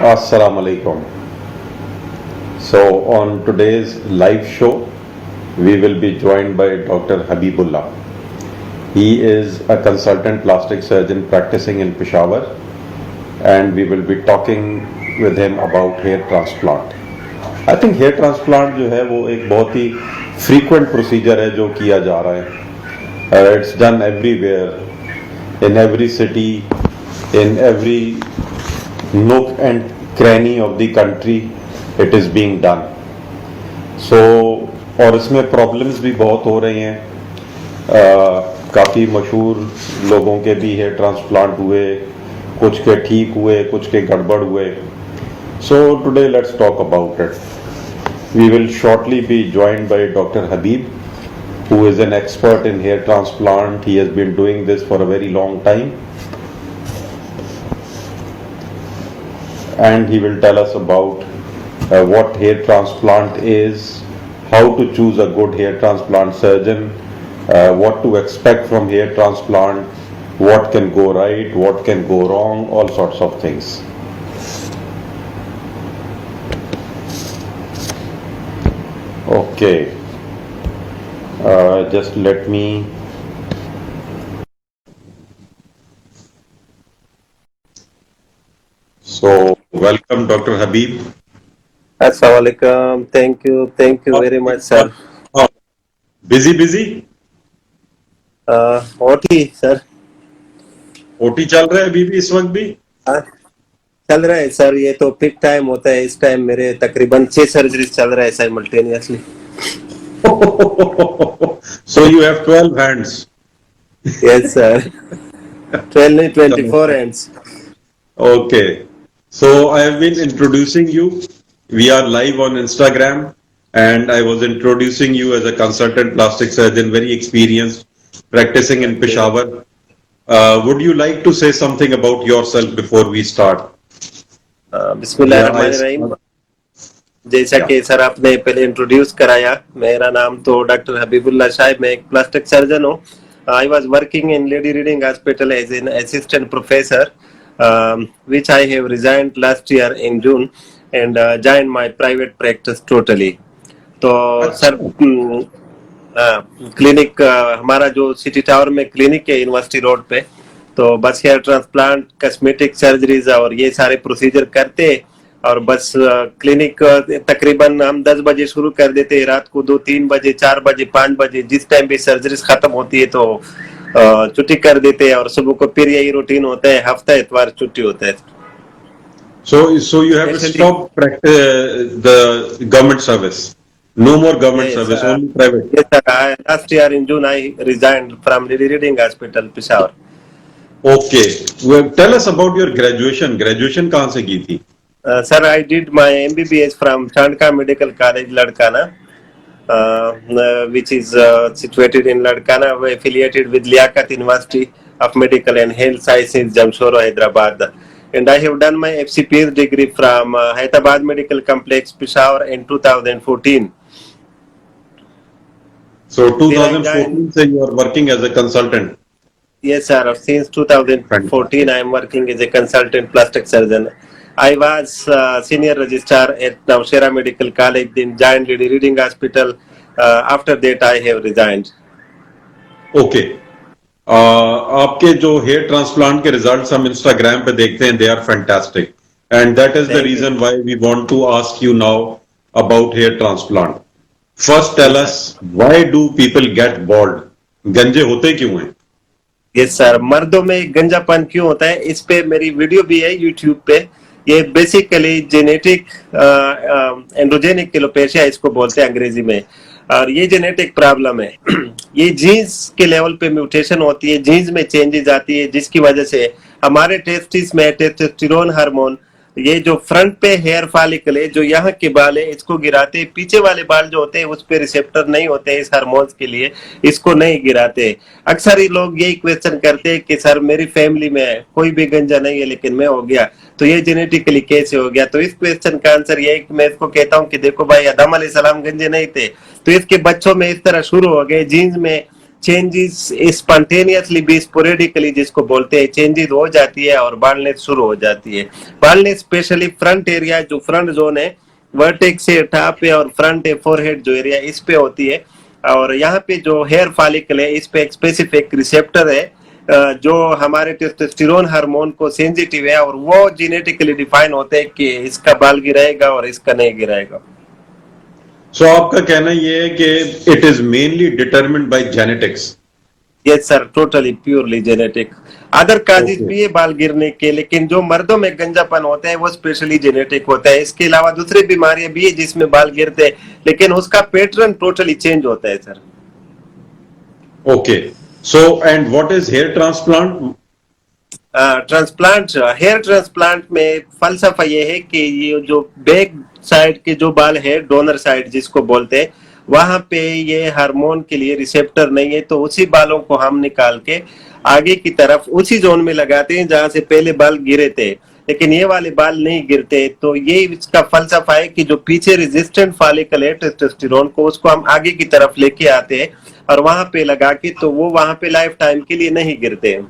Assalamu alaikum. So, on today's live show, we will be joined by Dr. Habibullah. He is a consultant plastic surgeon practicing in Peshawar, and we will be talking with him about hair transplant. I think hair transplant जो है वो एक बहुत ही frequent procedure है जो किया जा रहा है. It's done everywhere, in every city, in every nook and cranny of the country it is being done. So और इसमें problems भी बहुत हो रही हैं. काफ़ी मशहूर लोगों के भी हेयर ट्रांसप्लांट हुए, कुछ के ठीक हुए, कुछ के गड़बड़ हुए. So today let's talk about it. We will shortly be joined by Dr. Habib, who is an expert in hair transplant. He has been doing this for a very long time. And he will tell us about what hair transplant is, how to choose a good hair transplant surgeon, what to expect from hair transplant, what can go right, what can go wrong, all sorts of things. Okay, just let me. So, welcome, Dr. Habib. Assalamualaikum. Thank you very much, sir. Busy? OT, sir. OT चल रहा है अभी भी इस वक्त भी? चल रहा है सर. ये तो पीक टाइम होता है. इस टाइम मेरे तकरीबन 6 सर्जरीज चल रहा है simultaneously. So you have 12 hands. Yes, sir. 12 नहीं, 24 hands. Okay. So I have been introducing you. We are live on Instagram, and I was introducing you as a consultant plastic surgeon, very experienced, practicing in Peshawar. Would you like to say something about yourself before we start? बिस्मिल्लाहिर्रहमानिर्रहीम. जैसा कि sir आपने पहले introduce कराया, मेरा नाम तो doctor Habibullah Shah. मैं एक प्लास्टिक सर्जन हूँ. I was working in Lady Reading Hospital as an assistant professor, which I have resigned last year in June and joined my private practice totally. तो सर क्लिनिक हमारा जो सिटी टावर में clinic है university road पे, तो बस hair transplant, cosmetic surgeries और ये सारे प्रोसीजर करते. और बस क्लिनिक तकरीबन हम 10 बजे शुरू कर देते हैं, रात को 2, 3 बजे, 4 बजे, 5 बजे, जिस टाइम भी सर्जरीज खत्म होती है तो छुट्टी कर देते हैं. और सुबह को फिर यही रूटीन होता है, हफ्ता इतवार छुट्टी होता है. So you have stopped the government service. No more government service, only private. Yes, sir. Last year in June I resigned from Lady Reading Hospital, Peshawar. Okay. Well, tell us about your graduation. Graduation कहाँ से की थी? Sir, I did my MBBS from Chandka Medical College, Ladkana, which is situated in Ladkana, affiliated with Liaquat University of Medical and Health Sciences, Jamshoro, Hyderabad. And I have done my FCPS degree from Hyderabad Medical Complex, Peshawar in 2014. So 2014 say you are working as a consultant. Yes, sir. Since 2014 I am working as a consultant plastic surgeon. I was senior registrar at Navshera Medical College, then joined Lady Reading Hospital. After that I have resigned. Okay. आपके जो hair transplant के results हम Instagram पे देखते हैं, they are fantastic, and that is the reason why we want to ask you now about hair transplant. First tell us, why do people get bald? गंजे होते क्यों हैं? यस सर, मर्दों में गंजापन क्यों होता है, इस पे मेरी वीडियो भी है यूट्यूब पे. ये बेसिकली जेनेटिक एंड्रोजेनिक एलोपेशिया इसको बोलते हैं अंग्रेजी में, और ये जेनेटिक प्रॉब्लम है. ये जीन्स के लेवल पे म्यूटेशन होती है, जीन्स में चेंजेस आती है, जिसकी वजह से हमारे टेस्टिस में टेस्टोस्टेरोन हार्मोन, ये जो फ्रंट पे हेयर फॉलिकल है, जो यहाँ के बाल है, इसको गिराते. पीछे वाले बाल जो होते हैं उस पे रिसेप्टर नहीं होते इस हार्मोन्स के लिए, इसको नहीं गिराते. अक्सर ही लोग यही क्वेश्चन करते हैं कि सर मेरी फैमिली में कोई भी गंजा नहीं है लेकिन मैं हो गया, तो ये जेनेटिकली कैसे हो गया? तो इस क्वेश्चन का आंसर ये है कि मैं इसको कहता हूँ कि देखो भाई, आदम अलैहिस्सलाम गंजे नहीं थे, तो इसके बच्चों में इस तरह शुरू हो गए. जीन्स में चेंजेस स्पॉन्टेनियसली भी स्पोरेडिकली जिसको बोलते हैं चेंजेस हो जाती है और बालनेस शुरू हो जाती है। बालनेस स्पेशली फ्रंट एरिया जो फ्रंट जोन है वर्टेक्स से टॉप पे और फ्रंट है फोरहेड जो एरिया इस पे होती है। और यहाँ पे जो हेयर फॉलिकल है इस पे एक स्पेसिफिक रिसेप्टर है जो हमारे टेस्टोस्टेरोन हार्मोन को सेंसिटिव है और वो जेनेटिकली डिफाइन होते हैं कि इसका बाल गिराएगा और इसका नहीं गिराएगा। सो आपका कहना ये है कि it is mainly determined bye genetics. Yes sir, totally purely genetic. Other causes Okay. भी है बाल गिरने के, लेकिन जो मर्दों में गंजापन होता है वो स्पेशली जेनेटिक होता है। इसके अलावा दूसरी बीमारियां भी है जिसमें बाल गिरते हैं, लेकिन उसका पैटर्न टोटली चेंज होता है sir. Okay, so and what is hair transplant? Transplant, hair transplant में फलसफा ये है कि ये जो बैक साइड के जो बाल है डोनर साइड जिसको बोलते हैं वहां पे ये हार्मोन के लिए रिसेप्टर नहीं है, तो उसी बालों को हम निकाल के आगे की तरफ उसी जोन में लगाते हैं जहां से पहले बाल गिरे थे, लेकिन ये वाले बाल नहीं गिरते। तो ये इसका फलसफा है कि जो पीछे रेजिस्टेंट फॉलिकल है टेस्टोस्टेरोन को उसको हम आगे की तरफ लेके आते हैं और वहां पे लगा के तो वो वहां पे लाइफ टाइम के लिए नहीं गिरते हैं।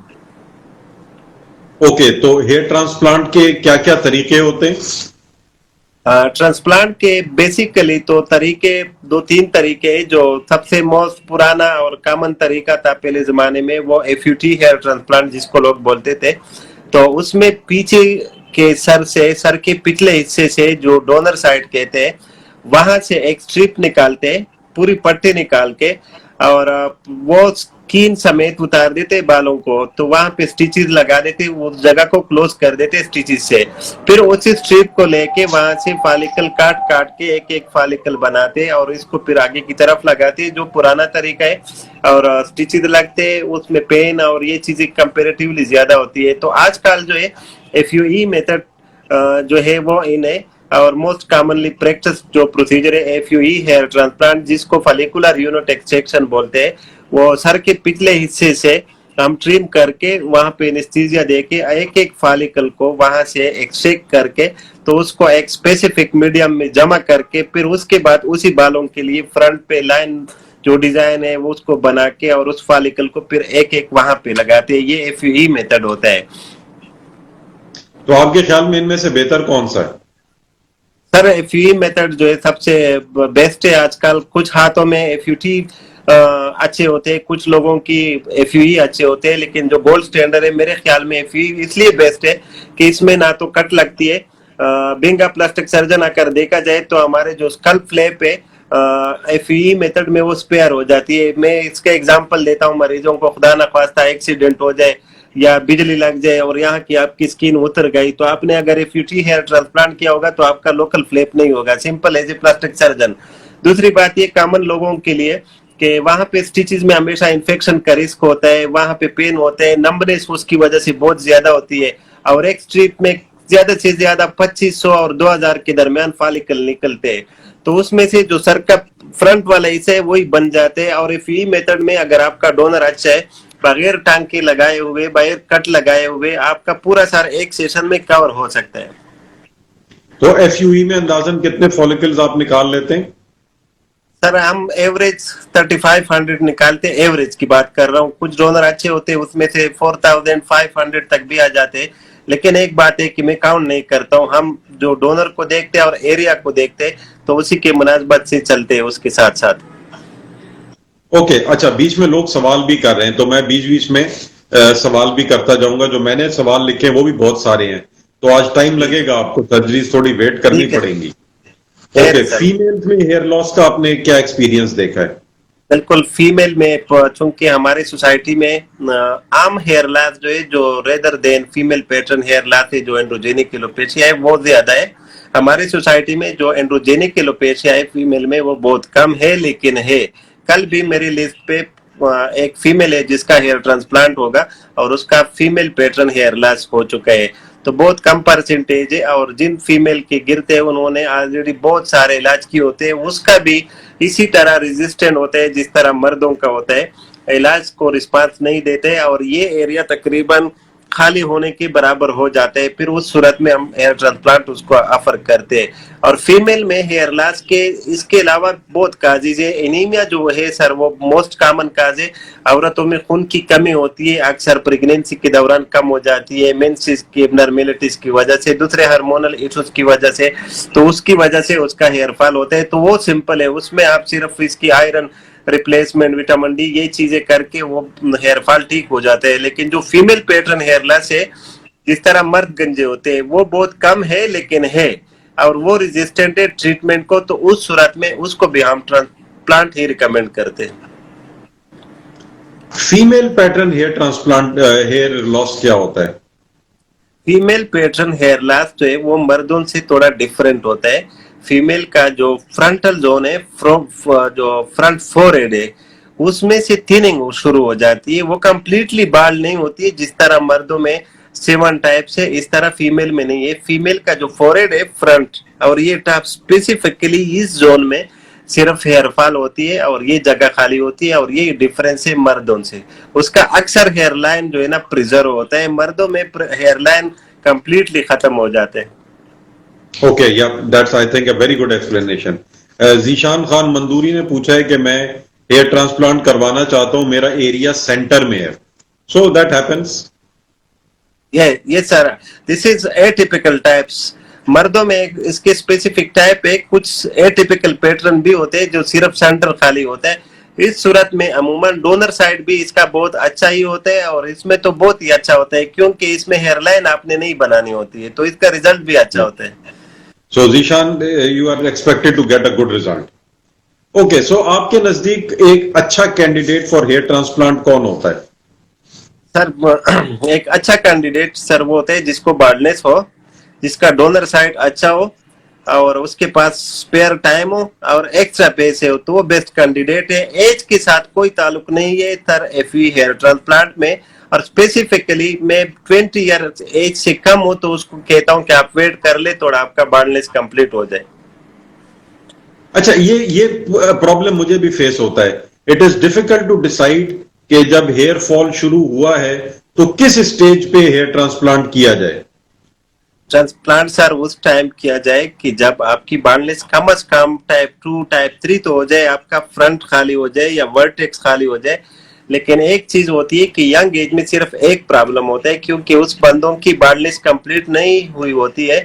ओके, तो हेयर ट्रांसप्लांट के क्या क्या तरीके होते हैं? ट्रांसप्लांट के बेसिकली तो तरीके दो तीन तरीके हैं। जो सबसे मोस्ट पुराना और कॉमन तरीका था पहले जमाने में वो एफयूटी हेयर ट्रांसप्लांट जिसको लोग बोलते थे। तो उसमें पीछे के सर के पिछले हिस्से से जो डोनर साइड कहते हैं वहां से एक स्ट्रिप निकालते हैं, पूरी पट्टी निकाल के, और वो स्किन समेत उतार देते बालों को, तो वहां पे स्टिचेस लगा देते, उस जगह को क्लोज कर देते स्टिचेस से। फिर उसी स्ट्रिप को लेके वहां से फॉलिकल काट काट के एक एक फॉलिकल बनाते और इसको फिर आगे की तरफ लगाते, जो पुराना तरीका है। और स्टिचेस लगते उसमें पेन और ये चीजें कंपेरेटिवली ज्यादा होती है। तो आजकल जो है एफयूई मेथड जो है वो इन है, और मोस्ट कॉमनली प्रैक्टिस जो प्रोसीजर है एफयूई हेयर ट्रांसप्लांट जिसको फॉलिकुलर यूनिट एक्सट्रैक्शन बोलते हैं। वो सर के पिछले हिस्से से हम ट्रिम करके वहां पे एनेस्थीसिया देके एक एक फॉलिकल को वहां से एक्सट्रैक्ट करके तो उसको एक स्पेसिफिक मीडियम में जमा करके फिर उसके बाद उसी बालों के लिए फ्रंट पे लाइन जो डिजाइन है वो उसको बना के और उस फॉलिकल को फिर एक एक वहां पे लगाते हैं। ये एफयूई मेथड होता है। तो आपके ख्याल में इनमें से बेहतर कौन सा है? सर एफयूई मेथड जो है सबसे बेस्ट है आजकल। कुछ हाथों में एफयूटी अच्छे होते हैं, कुछ लोगों की एफयूई अच्छे होते हैं, लेकिन जो गोल्ड स्टैंडर्ड है मेरे ख्याल में एफयूई इसलिए बेस्ट है कि इसमें ना तो कट लगती है। बीइंग अ प्लास्टिक सर्जन अगर देखा जाए तो हमारे जो स्कल्प फ्लैप है एफयूई मेथड में वो स्पेयर हो जाती है। मैं इसका एग्जांपल देता हूँ, मरीजों को खुदा ना खास्ता एक्सीडेंट हो जाए या बिजली लग जाए और यहाँ की आपकी स्किन उतर गई, तो आपने अगर एफयूटी हेयर ट्रांसप्लांट किया होगा तो आपका लोकल फ्लैप नहीं होगा, simple as a plastic surgeon. दूसरी बात ये कॉमन लोगों के लिए कि वहां पे स्टिचेस में हमेशा इन्फेक्शन का रिस्क होता है, वहां पे पेन होते हैं, नंबनेस उसकी वजह से बहुत ज्यादा होती है, और एक स्ट्रिप में ज्यादा से ज्यादा 2500 और 2000 के दरमियान फॉलिकल निकलते हैं। तो उसमें से जो सर का फ्रंट वाला हिस्सा है वही बन जाते हैं। और एफयूई मेथड में अगर आपका डोनर अच्छा है, बगैर टांके लगाए हुए, बगैर कट लगाए हुए, आपका पूरा सर एक सेशन में कवर हो सकता है। तो एफयूई में अंदाजन कितने फॉलिकल्स आप निकाल लेते हैं? सर हम एवरेज 3500 निकालते हैं, एवरेज की बात कर रहा हूँ। कुछ डोनर अच्छे होते हैं उसमें से 4500 तक भी आ जाते हैं, लेकिन एक बात है कि मैं काउंट नहीं करता हूँ। हम जो डोनर को देखते हैं और एरिया को देखते हैं तो उसी के मुनासबत से चलते हैं उसके साथ साथ। ओके, अच्छा, बीच में लोग सवाल भी कर रहे हैं तो मैं बीच बीच में सवाल भी करता जाऊंगा। जो मैंने सवाल लिखे हैं वो भी बहुत सारे हैं, तो आज टाइम लगेगा, आपको सर्जरीज थोड़ी वेट करनी पड़ेंगी। ओके, फीमेल्स में हेयर लॉस का आपने क्या एक्सपीरियंस देखा है? बिल्कुल, फीमेल में चूंकि हमारी सोसाइटी में आम हेयर लॉस जो है, जो rather than female pattern hair loss है, जो एंड्रोजेनिक एलोपेशिया है वो ज्यादा है। हमारी सोसाइटी में जो एंड्रोजेनिक एलोपेशिया है फीमेल में वो बहुत कम है, लेकिन है। कल भी मेरी लिस्ट पे एक फीमेल है जिसका हेयर ट्रांसप्लांट होगा और उसका फीमेल पैटर्न हेयर लॉस हो चुका है। तो बहुत कम परसेंटेज है, और जिन फीमेल के गिरते हैं उन्होंने ऑलरेडी बहुत सारे इलाज किए होते हैं, उसका भी इसी तरह रेजिस्टेंट होता है जिस तरह मर्दों का होता है, इलाज को रिस्पांस नहीं देते। और ये एरिया तकरीबन खाली होने के बराबर हो जाता है, फिर उस सूरत में हम हेयर ट्रांसप्लांट उसको ऑफर करते हैं। और फीमेल में हेयर लॉस के इसके अलावा बहुत काजेज है। एनीमिया जो है सर वो मोस्ट कॉमन काज है। औरतों में खून की कमी होती है, अक्सर प्रेगनेंसी के दौरान कम हो जाती है, मेंसेस की एबनॉर्मेलिटीज की वजह से, दूसरे हार्मोनल इश्यूज की वजह से, तो उसकी वजह से उसका हेयर फॉल होता है। तो वो सिंपल है, उसमें आप सिर्फ इसकी आयरन रिप्लेसमेंट, विटामिन डी, ये चीजें करके वो हेयर फॉल ठीक हो जाते हैं। लेकिन जो फीमेल पैटर्न हेयर लॉस है, जिस तरह मर्द गंजे होते हैं, वो बहुत कम है लेकिन है, और वो रेजिस्टेंट है ट्रीटमेंट को, तो उस सूरत में उसको भी हम ट्रांसप्लांट ही रिकमेंड करते हैं। Female pattern hair transplant hair loss क्या होता है? फीमेल पैटर्न हेयर लॉस जो है वो मर्दों से थोड़ा डिफरेंट होता है। फीमेल का जो फ्रंटल जोन है, जो फ्रंट फोरहेड है, उसमें से थिनिंग शुरू हो जाती है। वो कंप्लीटली बाल नहीं होती है, जिस तरह मर्दों में 7 टाइप्स है, इस तरह फीमेल में नहीं है। फीमेल का जो फोरहेड है फ्रंट, और ये टाइप स्पेसिफिकली इस जोन में सिर्फ हेयर फॉल होती है और ये जगह खाली होती है, और ये डिफरेंस है मर्दों से। उसका अक्सर हेयर लाइन जो है ना प्रिजर्व होता है, मर्दों में हेयर लाइन कंप्लीटली खत्म हो जाते हैं। ओके, या that's I think a very good explanation. Zeeshan Khan Manduri ने पूछा है कि मैं हेयर ट्रांसप्लांट करवाना चाहता हूं, मेरा एरिया सेंटर में है, so that happens. Yes sir, this is atypical types. मर्दों में इसके स्पेसिफिक टाइप है, कुछ एटिपिकल पैटर्न भी होते हैं जो सिर्फ सेंटर खाली होता है। इस सूरत में अमूमन डोनर साइड भी इसका बहुत अच्छा ही होता है, और इसमें तो बहुत ही अच्छा होता है क्योंकि इसमें हेयरलाइन आपने नहीं बनानी होती है, तो इसका रिजल्ट भी अच्छा होता है। So Zishan, you are expected to get a good result. Okay, so आपके नजदीक एक अच्छा कैंडिडेट फॉर हेयर ट्रांसप्लांट कौन होता है? सर एक अच्छा कैंडिडेट सर वो होता है जिसको बार्डनेस हो, जिसका डोनर साइड अच्छा हो, और उसके पास स्पेयर टाइम हो और एक्स्ट्रा पैसे हो, तो वो बेस्ट कैंडिडेट है। एज के साथ कोई ताल्लुक नहीं है सर एफई हेयर ट्रांसप्लांट में, और स्पेसिफिकली मैं 20 ईयर एज से कम हो तो उसको कहता हूं कि आप वेट कर ले, थोड़ा आपका बार्डनेस कंप्लीट हो जाए। अच्छा, ये प्रॉब्लम मुझे भी फेस होता है। It is difficult to decide कि जब हेयर फॉल शुरू हुआ है तो किस स्टेज पे हेयर ट्रांसप्लांट किया जाए। ट्रांसप्लांट सर उस टाइम किया जाए कि जब आपकी बार्डनेस कम से कम टाइप 2 टाइप 3 तो हो जाए, आपका फ्रंट खाली हो जाए या वर्टेक्स खाली हो जाए। लेकिन एक चीज होती है कि यंग एज में सिर्फ एक प्रॉब्लम होता है, क्योंकि उस बंदों की बार्डनेस कंप्लीट नहीं हुई होती है,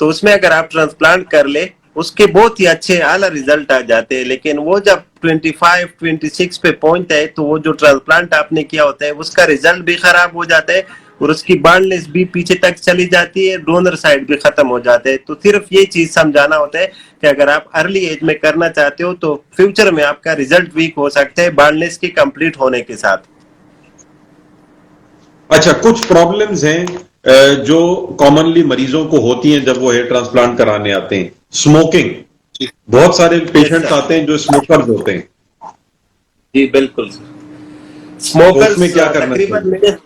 तो उसमें अगर आप ट्रांसप्लांट कर ले उसके बहुत ही अच्छे आला रिजल्ट आ जाते हैं। लेकिन वो जब 25-26 पे पहुंचता है तो वो जो ट्रांसप्लांट आपने किया होता है उसका रिजल्ट भी खराब हो जाता है, और उसकी बार्डनेस भी पीछे तक चली जाती है, डोनर साइड भी खत्म हो जाते हैं। तो सिर्फ ये चीज समझाना होता है कि अगर आप अर्ली एज में करना चाहते हो तो फ्यूचर में आपका रिजल्ट वीक हो सकता है बार्डनेस की कंप्लीट होने के साथ। अच्छा, कुछ प्रॉब्लम्स हैं जो कॉमनली मरीजों को होती हैं जब वो हेयर ट्रांसप्लांट कराने आते हैं। स्मोकिंग, बहुत सारे पेशेंट्स आते हैं जो स्मोकर्स होते हैं। जी बिल्कुल, तो स्मोकर्स उसमें क्या करना चाहिए?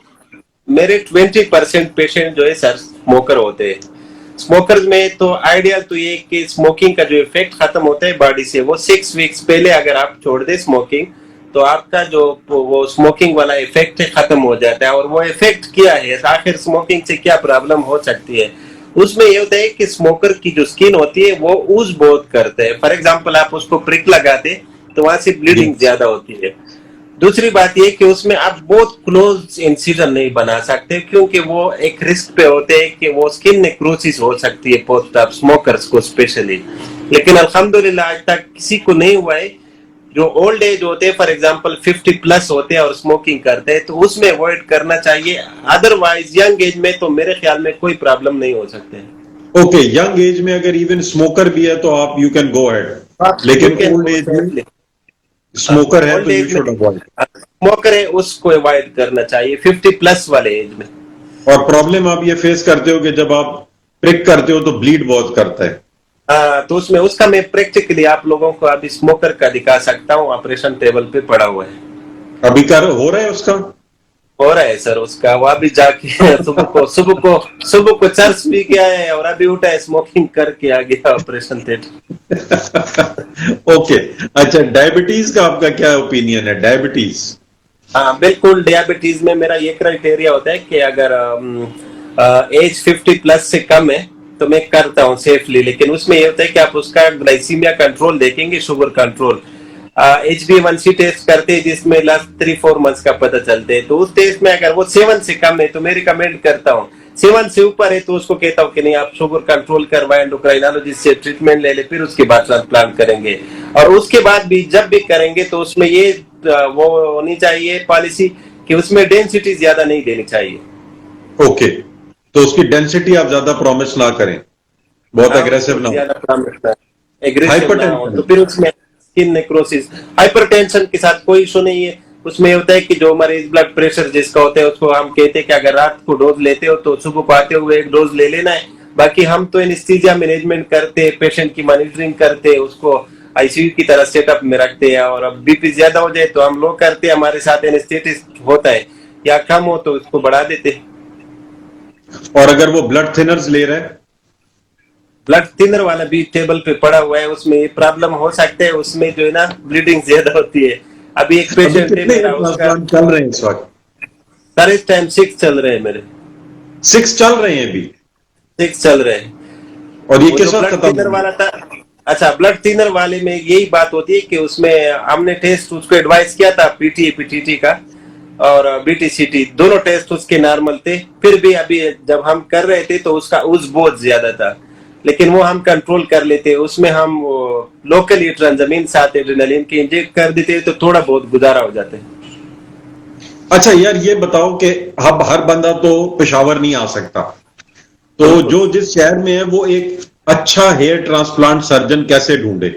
मेरे 20% पेशेंट जो है सर स्मोकर होते हैं। स्मोकर्स में तो आइडियल तो ये कि स्मोकिंग का जो इफेक्ट खत्म होता है बॉडी से, वो 6 वीक्स पहले अगर आप छोड़ दे स्मोकिंग तो आपका जो वो स्मोकिंग वाला इफेक्ट खत्म हो जाता है। और वो इफेक्ट क्या है, आखिर स्मोकिंग से क्या प्रॉब्लम हो सकती है, उसमें ये होता है कि स्मोकर की जो स्किन होती है वो ऊज बहुत करते हैं। फॉर एग्जाम्पल आप उसको प्रिक लगाते तो वहां से ब्लीडिंग ज्यादा होती है। दूसरी बात ये कि उसमें आप बहुत क्लोज इंसिजन नहीं बना सकते, क्योंकि वो एक रिस्क पे होते हैं कि वो स्किन नेक्रोसिस हो सकती है पोस्ट ऑप स्मोकर्स को स्पेशली। लेकिन अल्हम्दुलिल्लाह आज तक किसी को नहीं हुआ है। जो ओल्ड एज होते हैं फॉर एग्जांपल 50 प्लस होते हैं और स्मोकिंग करते हैं तो उसमें अवॉइड करना चाहिए। अदरवाइज यंग एज में तो मेरे ख्याल में कोई प्रॉब्लम नहीं हो सकते। ओके, यंग एज में अगर इवन स्मोकर भी है तो आप यू कैन गो अहेड, लेकिन ओल्ड एज में स्मोकर है तो यू शुड अवॉइड। स्मोकर है उसको अवॉइड करना चाहिए 50 प्लस वाले एज में। और प्रॉब्लम आप ये फेस करते हो कि जब आप प्रिक करते हो तो ब्लीड बहुत करता है। तो उसमें उसका मैं प्रैक्टिकली आप लोगों को अभी स्मोकर का दिखा सकता हूँ, ऑपरेशन टेबल पे पड़ा हुआ है। अभी कर हो रहा है उसका? हो रहा है सर उसका, वो अभी जाके सुबह को चर्च भी गया है और अभी उठा है स्मोकिंग करके आ गया ऑपरेशन थिएटर। ओके, अच्छा, डायबिटीज का आपका क्या ओपिनियन है? डायबिटीज हाँ बिल्कुल, डियाबिटीज में मेरा ये क्राइटेरिया होता है कि अगर एज 50 प्लस से कम है तो मैं करता हूँ सेफली, लेकिन उसमें ये होता है कि आप उसका ग्लाइसीमिया कंट्रोल देखेंगे, शुगर कंट्रोल। HbA1c टेस्ट करते हैं जिसमें लास्ट 3-4 मंथ्स का पता चलते हैं, तो उस टेस्ट में अगर वो 7 से कम है तो मैं रिकमेंड करता हूँ। 7 से ऊपर है तो उसको कहता हूँ कि नहीं, आप शुगर कंट्रोल करवाएं, एंडोक्राइनोलॉजिस्ट से ट्रीटमेंट ले ले, फिर उसके बाद ट्रांसप्लांट करेंगे। और उसके बाद भी जब भी करेंगे तो उसमें ये वो होनी चाहिए पॉलिसी कि उसमें डेंसिटी ज्यादा नहीं देनी चाहिए। ओके, तो उसकी डेंसिटी आप ज्यादा प्रॉमिस ना करें, बहुत एग्रेसिव ना हो। ज्यादा प्रॉमिस ना, एग्रेसिव ना हो, हाइपरटेंशन, तो फिर उसमें स्किन नेक्रोसिस। हाइपरटेंशन के साथ कोई इशू नहीं है। उसमें ये होता है कि जो मरीज ब्लड प्रेशर जिसका होता है उसको हम कहते हैं कि अगर रात को डोज लेते हो तो सुबह को आते हुए एक डोज ले लेना है। बाकी हम तो एनेस्थीसिया मैनेजमेंट करते हैं, पेशेंट की मॉनिटरिंग करते हैं, उसको आईसीयू की तरह सेटअप में रखते हैं। और अब बीपी ज्यादा हो जाए तो हम लोग करते हैं, हमारे साथ एनेस्थेटिस्ट होता है, या कम हो तो उसको बढ़ा देते हैं। और अगर वो ब्लड थिनर्स ले रहे हैं? ब्लड थिनर वाला भी टेबल पे पड़ा हुआ है, उसमें ये प्रॉब्लम हो सकता है, उसमें जो है ना ब्लीडिंग ज्यादा होती है। अभी एक अभी पेशेंट है कितने मेरा, उसका ट्रांसप्लांट चल रहे हैं इस वक्त? सर इस टाइम 6 चल रहे हैं मेरे, 6 चल रहे हैं अभी? 6 चल रहे हैं। और ये वो किस जो वक्त ब्लड खत्म थिनर होंगे? वाला था, अच्छा ब्लड थिनर वाले में यही बात होती है कि उसमें हमने टेस्ट उसको एडवाइस किया था पीटी पीटीटी का और बीटीसीटी, दोनों टेस्ट उसके नॉर्मल थे। फिर भी अभी जब हम कर रहे थे तो उसका उस बहुत ज्यादा था, लेकिन वो हम कंट्रोल कर लेते। उसमें हम लोकली ट्रांजमीन साथ एड्रेनालिन के इंजेक्ट कर देते तो थोड़ा बहुत गुजारा हो जाता है। अच्छा यार, ये बताओ कि अब हर बंदा तो पेशावर नहीं आ सकता, तो जो जिस शहर में है वो एक अच्छा हेयर ट्रांसप्लांट सर्जन कैसे ढूंढे?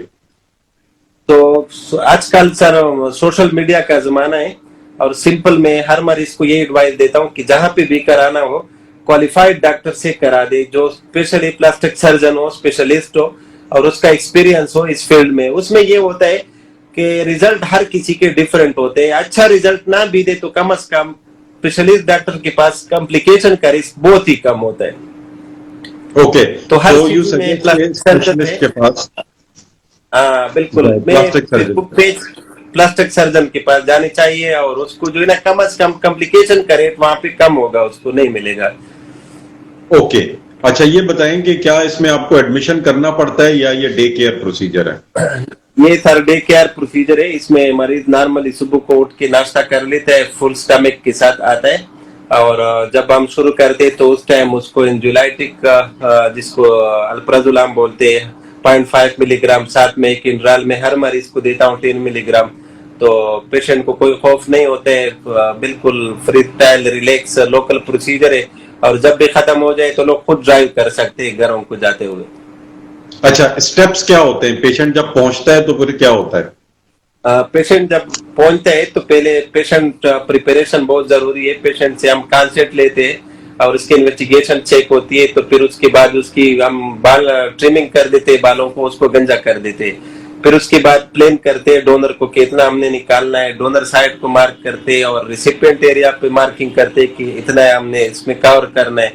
तो आजकल सर सोशल मीडिया का जमाना है, और सिंपल मैं हर मरीज को ये एडवाइस देता हूँ कि जहां पे भी कराना हो क्वालिफाइड डॉक्टर से करा दे, जो स्पेशली प्लास्टिक सर्जन हो, स्पेशलिस्ट हो और उसका एक्सपीरियंस हो इस फील्ड में। उसमें ये होता है कि रिजल्ट हर किसी के डिफरेंट होते हैं। अच्छा रिजल्ट ना भी दे तो कम से कम स्पेशलिस्ट डॉक्टर के पास कॉम्प्लिकेशन का रिस्क बहुत ही कम होता है। ओके, तो हर यू चीज में सजेस्ट प्लास्टिक सर्जन स्पेशलिस्ट के पास? हाँ बिल्कुल, मैं plastic surgeon. Facebook page plastic surgeon के पास जानी चाहिए, और उसको जो है ना कम से कम कॉम्प्लिकेशन का रेट वहां पे कम होगा, उसको नहीं मिलेगा। ओके, अच्छा ये बताएं कि क्या इसमें आपको एडमिशन करना पड़ता है या ये डे केयर प्रोसीजर है? ये सर डे केयर प्रोसीजर है। इसमें मरीज नॉर्मली सुबह को उठ के नाश्ता कर लेता है, फुल स्टमक के साथ आता है, और जब हम शुरू करते हैं तो उस टाइम उसको एंजुलाइटिक जिसको अल्प्राजोलाम बोलते हैं 0.5 मिलीग्राम, साथ में एक इंड्राल में हर मरीज को देता हूँ 10 मिलीग्राम। तो पेशेंट को कोई खौफ नहीं होता है, बिल्कुल free style relax local procedure है, और जब भी खत्म हो जाए तो लोग खुद ड्राइव कर सकते हैं घरों को जाते हुए। अच्छा, स्टेप्स क्या होते हैं? पेशेंट जब पहुंचता है तो फिर क्या होता है? पेशेंट जब पहुंचते हैं तो पहले पेशेंट प्रिपरेशन बहुत जरूरी है। पेशेंट से हम कंसल्ट लेते हैं और उसकी इन्वेस्टिगेशन चेक होती है, तो फिर उसके बाद उसकी हम बाल ट्रिमिंग कर देते हैं, बालों को उसको गंजा कर देते हैं। फिर उसके बाद प्लेन करते हैं डोनर को कितना हमने निकालना है, डोनर साइड को मार्क करते हैं और रिसिपिएंट एरिया पे मार्किंग करते हैं कि इतना है हमने इसमें कवर करना है।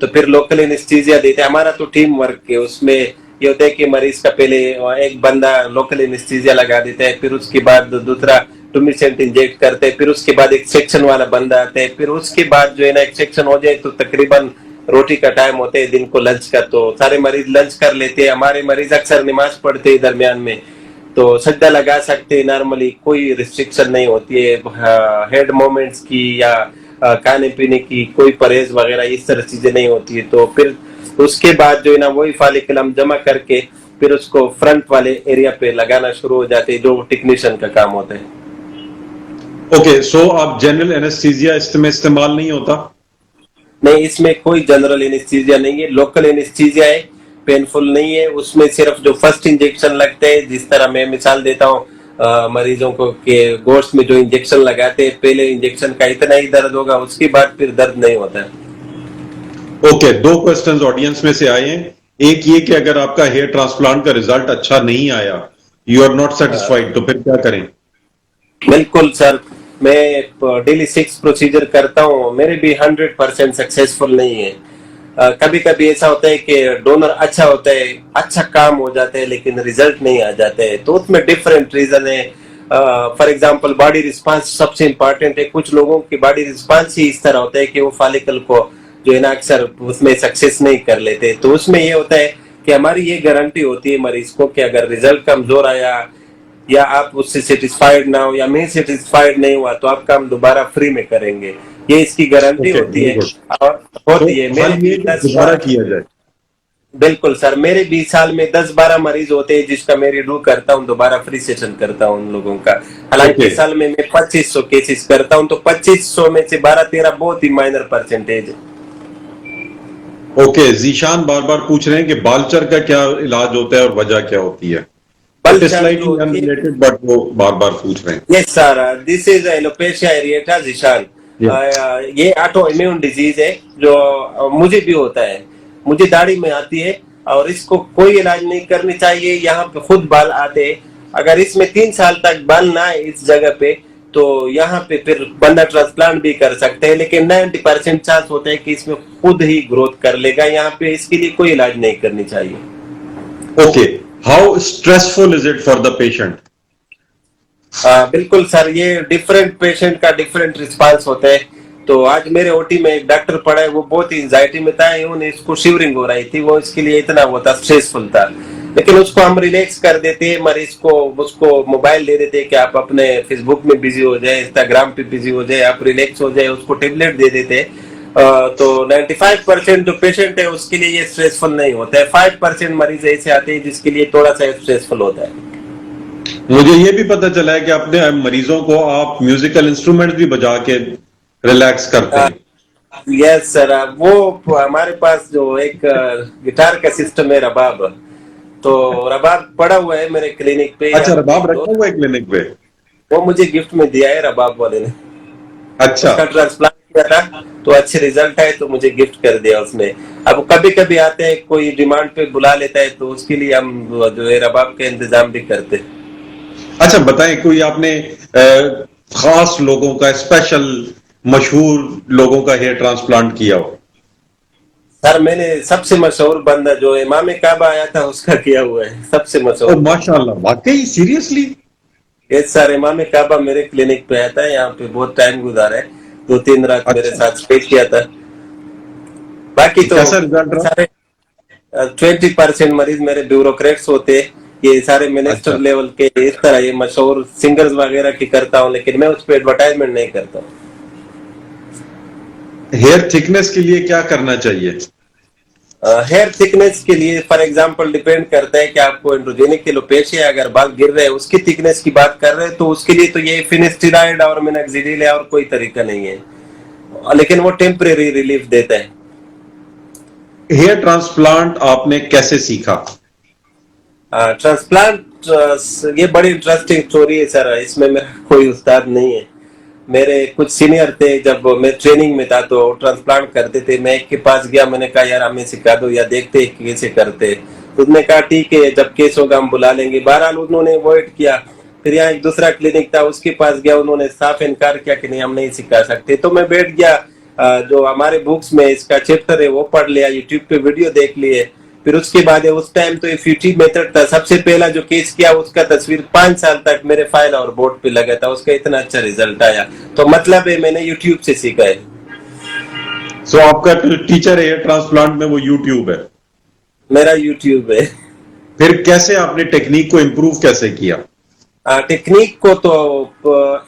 तो फिर लोकल एनेस्थीसिया देते हैं। हमारा तो टीम वर्क है, उसमें ये होता है कि मरीज का पहले एक बंदा लोकल एनेस्थीसिया लगा देता है, फिर उसके बाद दूसरा टुमिसेंट इंजेक्ट करते हैं, फिर उसके बाद एक सेक्शन वाला बंदा आता है, फिर उसके बाद जो है ना एक सेक्शन हो जाए तो तकरीबन रोटी का टाइम होता है दिन को लंच का, तो सारे मरीज लंच कर लेते हैं। हमारे मरीज अक्सर नमाज पढ़ते हैं दरमियान में, तो सज्जा लगा सकते हैं नॉर्मली, कोई रिस्ट्रिक्शन नहीं होती है हेड मूवमेंट्स की या खाने पीने की कोई परहेज वगैरह इस तरह चीजें नहीं होती है। तो फिर उसके बाद जो है ना वही फालिकलम जमा करके फिर उसको फ्रंट वाले एरिया पे लगाना शुरू हो जाते हैं, जो टेक्नीशियन का काम होता है। ओके, सो आप जनरल एनेस्थीसिया इसमें इस्तेमाल नहीं होता? नहीं, इसमें कोई जनरल एनेस्थीसिया नहीं है, लोकल एनेस्थीसिया है, पेनफुल नहीं है। उसमें सिर्फ जो फर्स्ट इंजेक्शन लगते हैं, जिस तरह मैं मिसाल देता हूँ मरीजों को कि गोश्त में जो इंजेक्शन लगाते हैं, पहले इंजेक्शन का इतना ही दर्द होगा, उसके बाद फिर दर्द नहीं होता है। ओके, 2 क्वेश्चंस ऑडियंस में से आए हैं। एक ये कि अगर आपका हेयर ट्रांसप्लांट का रिजल्ट अच्छा नहीं आया, यू आर नॉट सेटिस्फाइड, तो फिर क्या करें? बिल्कुल सर, मैं डेली 6 प्रोसीजर करता हूँ, मेरे भी 100% सक्सेसफुल नहीं है। कभी कभी ऐसा होता है कि डोनर अच्छा होता है, अच्छा काम हो जाता है, लेकिन रिजल्ट नहीं आ जाते हैं, तो उसमें डिफरेंट रीजन है। फॉर एग्जांपल बॉडी रिस्पांस सबसे इंपॉर्टेंट है। कुछ लोगों की बॉडी रिस्पांस ही इस तरह होता है कि वो फॉलिकल को जो है ना अक्सर उसमें सक्सेस नहीं कर लेते। तो उसमें ये होता है कि हमारी ये गारंटी होती है मरीज को कि अगर रिजल्ट कमजोर आया या आप उससे सेटिस्फाइड ना हो या मैं सेटिस्फाइड नहीं हुआ तो आपका हम दोबारा फ्री में करेंगे, ये इसकी गारंटी ओके, होती है। Very good. और होती है तो मेरे हल ये भी कि 10 दोबारा किया जाए। बिल्कुल सर, मेरे 20 साल में 10-12 मरीज होते हैं जिसका मैं रिव्यू करता हूँ, दोबारा फ्री सेशन करता हूँ उन लोगों का। हालांकि ओके साल में मैं 2500 केसेस करता हूँ, तो 2500 में से 12-13 बहुत ही माइनर परसेंटेज है। ओके, जीशान बार बार पूछ रहे हैं कि बालचर का क्या इलाज होता है और वजह क्या होती है। बालचर इट इज स्लाइटली जो होती है, अनरिलेटेड बट वो बार बार पूछ रहे हैं। Yes sir, this is alopecia areata Zeeshan. ये ऑटो इम्यून डिजीज है जो मुझे भी होता है, मुझे दाढ़ी में आती है और इसको कोई इलाज नहीं करनी चाहिए। यहाँ पे खुद बाल आते हैं, अगर इसमें 3 साल तक बाल ना आए इस जगह पे तो यहाँ पे फिर बंदा ट्रांसप्लांट भी कर सकते हैं, लेकिन 90% चांस होता है कि इसमें खुद ही ग्रोथ कर लेगा। यहाँ पे इसके लिए कोई इलाज नहीं करनी चाहिए। Okay, how stressful is it for the patient? बिल्कुल सर, ये डिफरेंट पेशेंट का डिफरेंट रिस्पांस होता है। तो आज मेरे ओटी में एक डॉक्टर पड़ा है, वो बहुत ही एंजाइटी में था, उन्हें इसको शिवरिंग हो रही थी, वो इसके लिए इतना वो था, स्ट्रेसफुल था। लेकिन उसको हम रिलैक्स कर देते हैं मरीज को, उसको मोबाइल दे देते हैं कि आप अपने फेसबुक में बिजी हो जाए, इंस्टाग्राम पे बिजी हो जाए, आप रिलैक्स हो जाए, उसको टेबलेट दे देते हैं। तो 95% जो पेशेंट है उसके लिए ये स्ट्रेसफुल नहीं होता है। 5% मरीज ऐसे आते हैं जिसके लिए थोड़ा सा स्ट्रेसफुल होता है। मुझे ये भी पता चला है कि अपने मरीजों को आप म्यूजिकल इंस्ट्रूमेंट भी बजा के रिलैक्स करते हैं। यस सर, वो हमारे पास जो एक गिटार का सिस्टम है रबाब, तो रबाब पड़ा हुआ है मेरे क्लिनिक पे। अच्छा, रबाब रखा हुआ है क्लिनिक पे? वो मुझे गिफ्ट में दिया है रबाब वाले ने। अच्छा, उसका ट्रांसप्लांट किया था तो अच्छे रिजल्ट आए तो मुझे गिफ्ट कर दिया उसने। अब कभी कभी आते हैं, कोई डिमांड पे बुला लेता है तो उसके लिए हम जो है रबाब का इंतजाम भी करते हैं। अच्छा बताएं, कोई आपने खास लोगों का, स्पेशल मशहूर लोगों का हेयर ट्रांसप्लांट किया हो? सर मैंने सबसे मशहूर बंदा जो इमाम काबा आया था उसका किया हुआ है, सबसे मशहूर। माशाल्लाह, वाकई सीरियसली? यस सर, इमाम काबा मेरे क्लिनिक पे आया था, यहाँ पे बहुत टाइम गुजारा है, 2-3 रात मेरे साथ स्टे किया था। बाकी तो कैसा रिजल्ट रहा? सारे 20% मरीज मेरे ब्यूरोक्रेट्स होते, ये सारे मिनिस्टर अच्छा, लेवल के, इस तरह ये मशहूर सिंगर्स वगैरह की करता हूँ, लेकिन मैं उस पर एडवर्टाइजमेंट नहीं करता हूँ। हेयर थिकनेस के लिए क्या करना चाहिए? हेयर थिकनेस के लिए फॉर एग्जांपल डिपेंड करता है कि आपको एंड्रोजेनिक एलोपेशिया, अगर बाल गिर रहे हैं उसकी थिकनेस की बात कर रहे हैं तो उसके लिए तो ये फिनेस्टिराइड और मिनॉक्सिडिल है, और कोई तरीका नहीं है, लेकिन वो टेम्परेरी रिलीफ देता है। हेयर ट्रांसप्लांट आपने कैसे सीखा? ट्रांसप्लांट ये बड़ी इंटरेस्टिंग स्टोरी है सर, इसमें मेरा कोई उस्ताद नहीं है। मेरे कुछ सीनियर थे, जब मैं ट्रेनिंग में था तो ट्रांसप्लांट करते थे, मैं एक के पास गया, मैंने कहा यार हमें सिखा दो या देखते हैं कैसे करते। तो उसने कहा ठीक है, जब केस होगा हम बुला लेंगे। बहरहाल उन्होंने अवॉइड किया। फिर यहाँ एक दूसरा क्लिनिक था, उसके पास गया, उन्होंने साफ इनकार किया कि नहीं हम नहीं सिखा सकते। तो मैं बैठ गया, जो हमारे बुक्स में इसका चैप्टर है वो पढ़ लिया, यूट्यूब पे वीडियो देख लिए। फिर उसके बाद उस टाइम तो FUT मेथड था, सबसे पहला जो केस किया उसका तस्वीर 5 साल तक मेरे फाइल और बोर्ड पे लगा था, उसका इतना अच्छा रिजल्ट आया। तो मतलब है मैंने यूट्यूब से सीखा है। सो आपका टीचर हेयर ट्रांसप्लांट में वो यूट्यूब है? मेरा यूट्यूब है। फिर कैसे आपने टेक्निक को इम्प्रूव कैसे किया? टेक्निक को तो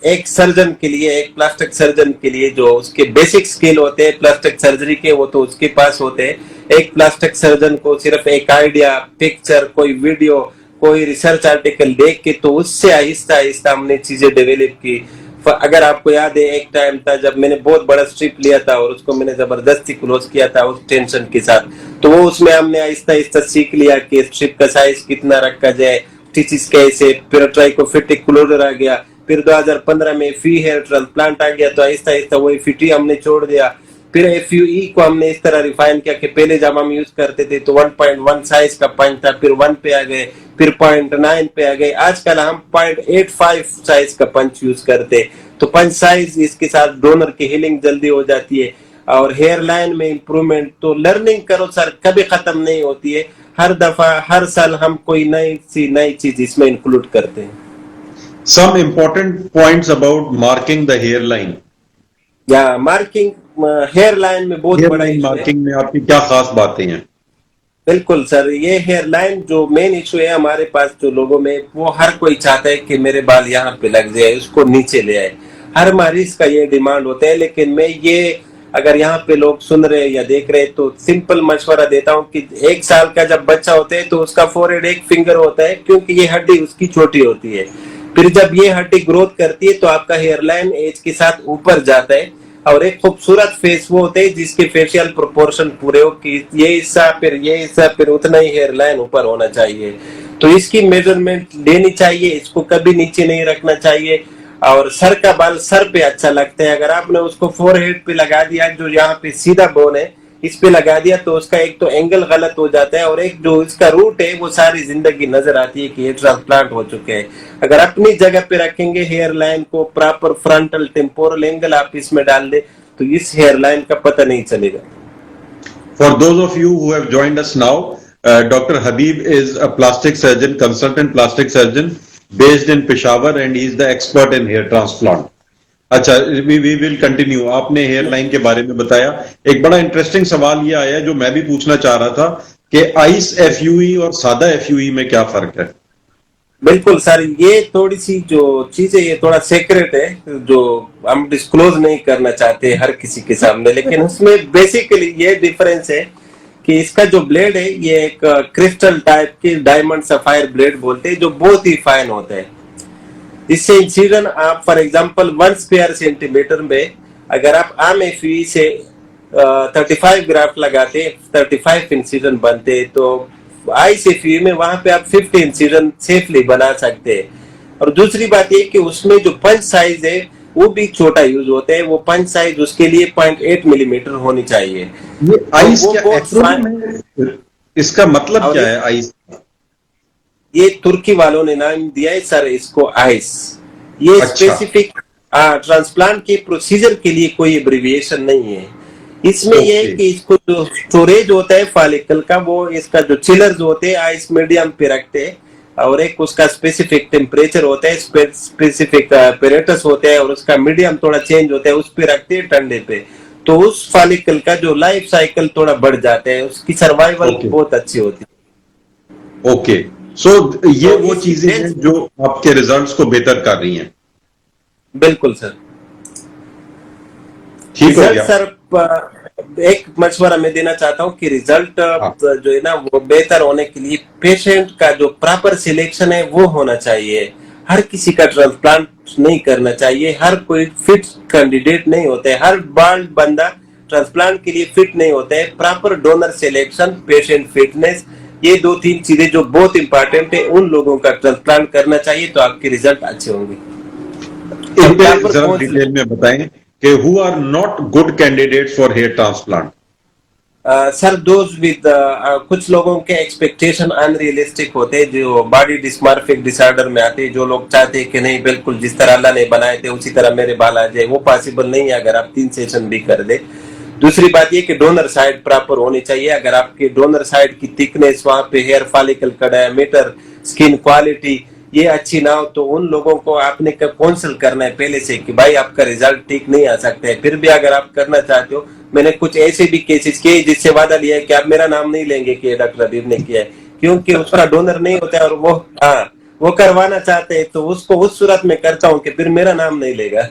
एक सर्जन के लिए, एक प्लास्टिक सर्जन के लिए जो उसके बेसिक स्किल होते हैं प्लास्टिक सर्जरी के, वो तो उसके पास होते हैं। एक प्लास्टिक सर्जन को सिर्फ एक आइडिया, पिक्चर, कोई वीडियो, कोई रिसर्च आर्टिकल देख के तो उससे आहिस्ता आहिस्ता हमने चीजें डेवलप की। अगर आपको याद है, एक टाइम था जब मैंने बहुत बड़ा स्ट्रिप लिया था और उसको मैंने जबरदस्ती क्लोज किया था उस टेंशन के साथ, तो वो उसमें हमने आहिस्ता आहिस्ता सीख लिया कि स्ट्रिप का साइज कितना रखा जाए, स्टिचेस कैसे, फिर ट्राइकोफिटिक क्लोजर आ गया। फिर 2015 में फ्री हेयर ट्रांसप्लांट आ गया, तो आहिस्ता आहिस्ता वो FUT हमने छोड़ दिया। फिर FUE को हमने इस तरह रिफाइन किया कि पहले जब हम यूज करते थे तो 1.1 साइज का पंच था, फिर 1 पे आ गए, फिर 0.9 पे आ गए, आजकल हम 0.85 साइज का पंच यूज करते। तो पंच साइज, इसके साथ डोनर की हीलिंग जल्दी हो जाती है और हेयर लाइन में इंप्रूवमेंट। तो लर्निंग करो सर, कभी खत्म नहीं होती है, हर दफा हर साल हम कोई नई चीज इसमें इंक्लूड करते हैं। Some important points about marking the hairline. या मार्किंग हेयर लाइन में बहुत बड़ा Hairline इशू है। marking में आपकी क्या खास बातें हैं? बिल्कुल सर, ये हेयर लाइन जो मेन इशू है हमारे पास जो लोगों में, वो हर कोई चाहता है कि मेरे बाल यहाँ पे लग जाए, उसको नीचे ले आए। हर मरीज का ये डिमांड होता है, लेकिन मैं ये अगर यहाँ पे लोग सुन रहे हैं या देख रहे हैं तो सिंपल मशवरा देता हूँ कि 1 साल का जब बच्चा होता है तो उसका फोरहेड 1 फिंगर होता है, क्योंकि ये हड्डी उसकी छोटी होती है। फिर जब ये हड्डी ग्रोथ करती है तो आपका हेयर लाइन एज के साथ ऊपर जाता है, और एक खूबसूरत फेस वो होते हैं जिसके फेशियल प्रोपोर्शन पूरे हो कि ये हिस्सा फिर उतना ही हेयर लाइन ऊपर होना चाहिए। तो इसकी मेजरमेंट लेनी चाहिए, इसको कभी नीचे नहीं रखना चाहिए। और सर का बाल सर पे अच्छा लगता है, अगर आपने उसको फोरहेड पे लगा दिया, जो यहाँ पे सीधा बोन है इस पे लगा दिया, तो उसका एक तो एंगल गलत हो जाता है, और एक जो इसका रूट है वो सारी जिंदगी नजर आती है कि ये ट्रांसप्लांट हो चुके हैं। अगर अपनी जगह पे रखेंगे हेयर लाइन को, प्रॉपर फ्रंटल टेम्पोरल एंगल आप इसमें डाल दे तो इस हेयर लाइन का पता नहीं चलेगा। For those of you who have joined us now, Dr. Habib is a plastic surgeon, consultant plastic surgeon based in Peshawar, and he is the expert in hair transplant. अच्छा, we will continue. आपने hair line के बारे में बताया। एक बड़ा interesting सवाल ये आया जो मैं भी पूछना चाह रहा था कि आइस एफयूई और सादा एफयूई में क्या फर्क है? बिल्कुल सर, ये थोड़ी सी जो चीजें ये थोड़ा सीक्रेट है, जो हम डिस्क्लोज नहीं करना चाहते हर किसी के सामने, लेकिन उसमें बेसिकली ये डिफरेंस है कि इसका जो ब्लेड है ये एक क्रिस्टल टाइप के डायमंड सफायर ब्लेड बोलते हैं, जो बहुत ही फाइन होता है। इससे इंसिजन आप फॉर एग्जांपल 1 स्क्वायर सेंटीमीटर में अगर आप आम एफई से 35 ग्राफ्ट लगाते, 35 इंसिजन बनते, तो आई से फी में वहां पे आप 50 इंसिजन सेफली बना सकते हैं। और दूसरी बात ये कि उसमें जो पंच साइज है वो भी छोटा यूज होता है, वो पंच साइज उसके लिए 0.8 मिलीमीटर होनी चाहिए। ये आइस तो क्या एक्रोनिम है? इसका मतलब क्या है आइस? ये तुर्की वालों ने नाम दिया है सर इसको आइस। ये स्पेसिफिक ट्रांसप्लांट के प्रोसीजर के लिए कोई एब्रिविएशन नहीं है। इसमें ये है कि इसको जो स्टोरेज होता है फॉलिकल का, वो इसका जो चिलर्स होते हैं आइस मीडियम पे रखते हैं, और एक उसका स्पेसिफिक टेम्परेचर होता है, स्पेसिफिक एपरेटस होता है, और उसका मीडियम थोड़ा चेंज होता है, उस पे रखते हैं ठंडे पे। तो उस फॉलिकल का जो लाइफ साइकिल थोड़ा बढ़ जाता है, उसकी सर्वाइवल बहुत अच्छी होती है। ओके, सो ये वो चीजें हैं जो आपके रिजल्ट्स को बेहतर कर रही हैं। बिल्कुल सर। ठीक हो गया सर, एक मशवरा मैं देना चाहता हूँ कि रिजल्ट जो है ना वो बेहतर होने के लिए पेशेंट का जो प्रॉपर सिलेक्शन है वो होना चाहिए। हर किसी का ट्रांसप्लांट नहीं करना चाहिए, हर कोई फिट कैंडिडेट नहीं होते, हर बाल बंदा ट्रांसप्लांट के लिए फिट नहीं होता है। Proper donor selection, patient fitness, ये 2-3 चीजें जो बहुत इंपॉर्टेंट है, उन लोगों का ट्रांसप्लांट करना चाहिए तो आपके रिजल्ट अच्छे होंगे। जरा डिटेल में बताएं कि who are not good candidates for hair transplant? Sir those with कुछ लोगों के एक्सपेक्टेशन अनरियलिस्टिक होते हैं, जो बॉडी डिस्मॉर्फिक डिसऑर्डर में आते हैं, जो लोग चाहते हैं कि नहीं बिल्कुल जिस तरह अल्लाह ने बनाए थे उसी तरह मेरे बाल आ जाए, वो पॉसिबल नहीं है अगर आप 3 सेशन भी कर दे। दूसरी बात ये कि डोनर साइड प्रॉपर होनी चाहिए। अगर आपके डोनर साइड की थिकनेस, वहां पे हेयर फॉलिकल का डायमीटर, स्किन क्वालिटी ये अच्छी ना हो, तो उन लोगों को आपने काउंसिल करना है पहले से कि भाई आपका रिजल्ट ठीक नहीं आ सकता है। फिर भी अगर आप करना चाहते हो, मैंने कुछ ऐसे भी केसेस किए जिससे वादा लिया है कि आप मेरा नाम नहीं लेंगे कि डॉक्टर हबीब ने किया है, क्योंकि उसका डोनर नहीं होता है और वो करवाना चाहते हैं, तो उसको उस सूरत में करता हूँ कि फिर मेरा नाम नहीं लेगा।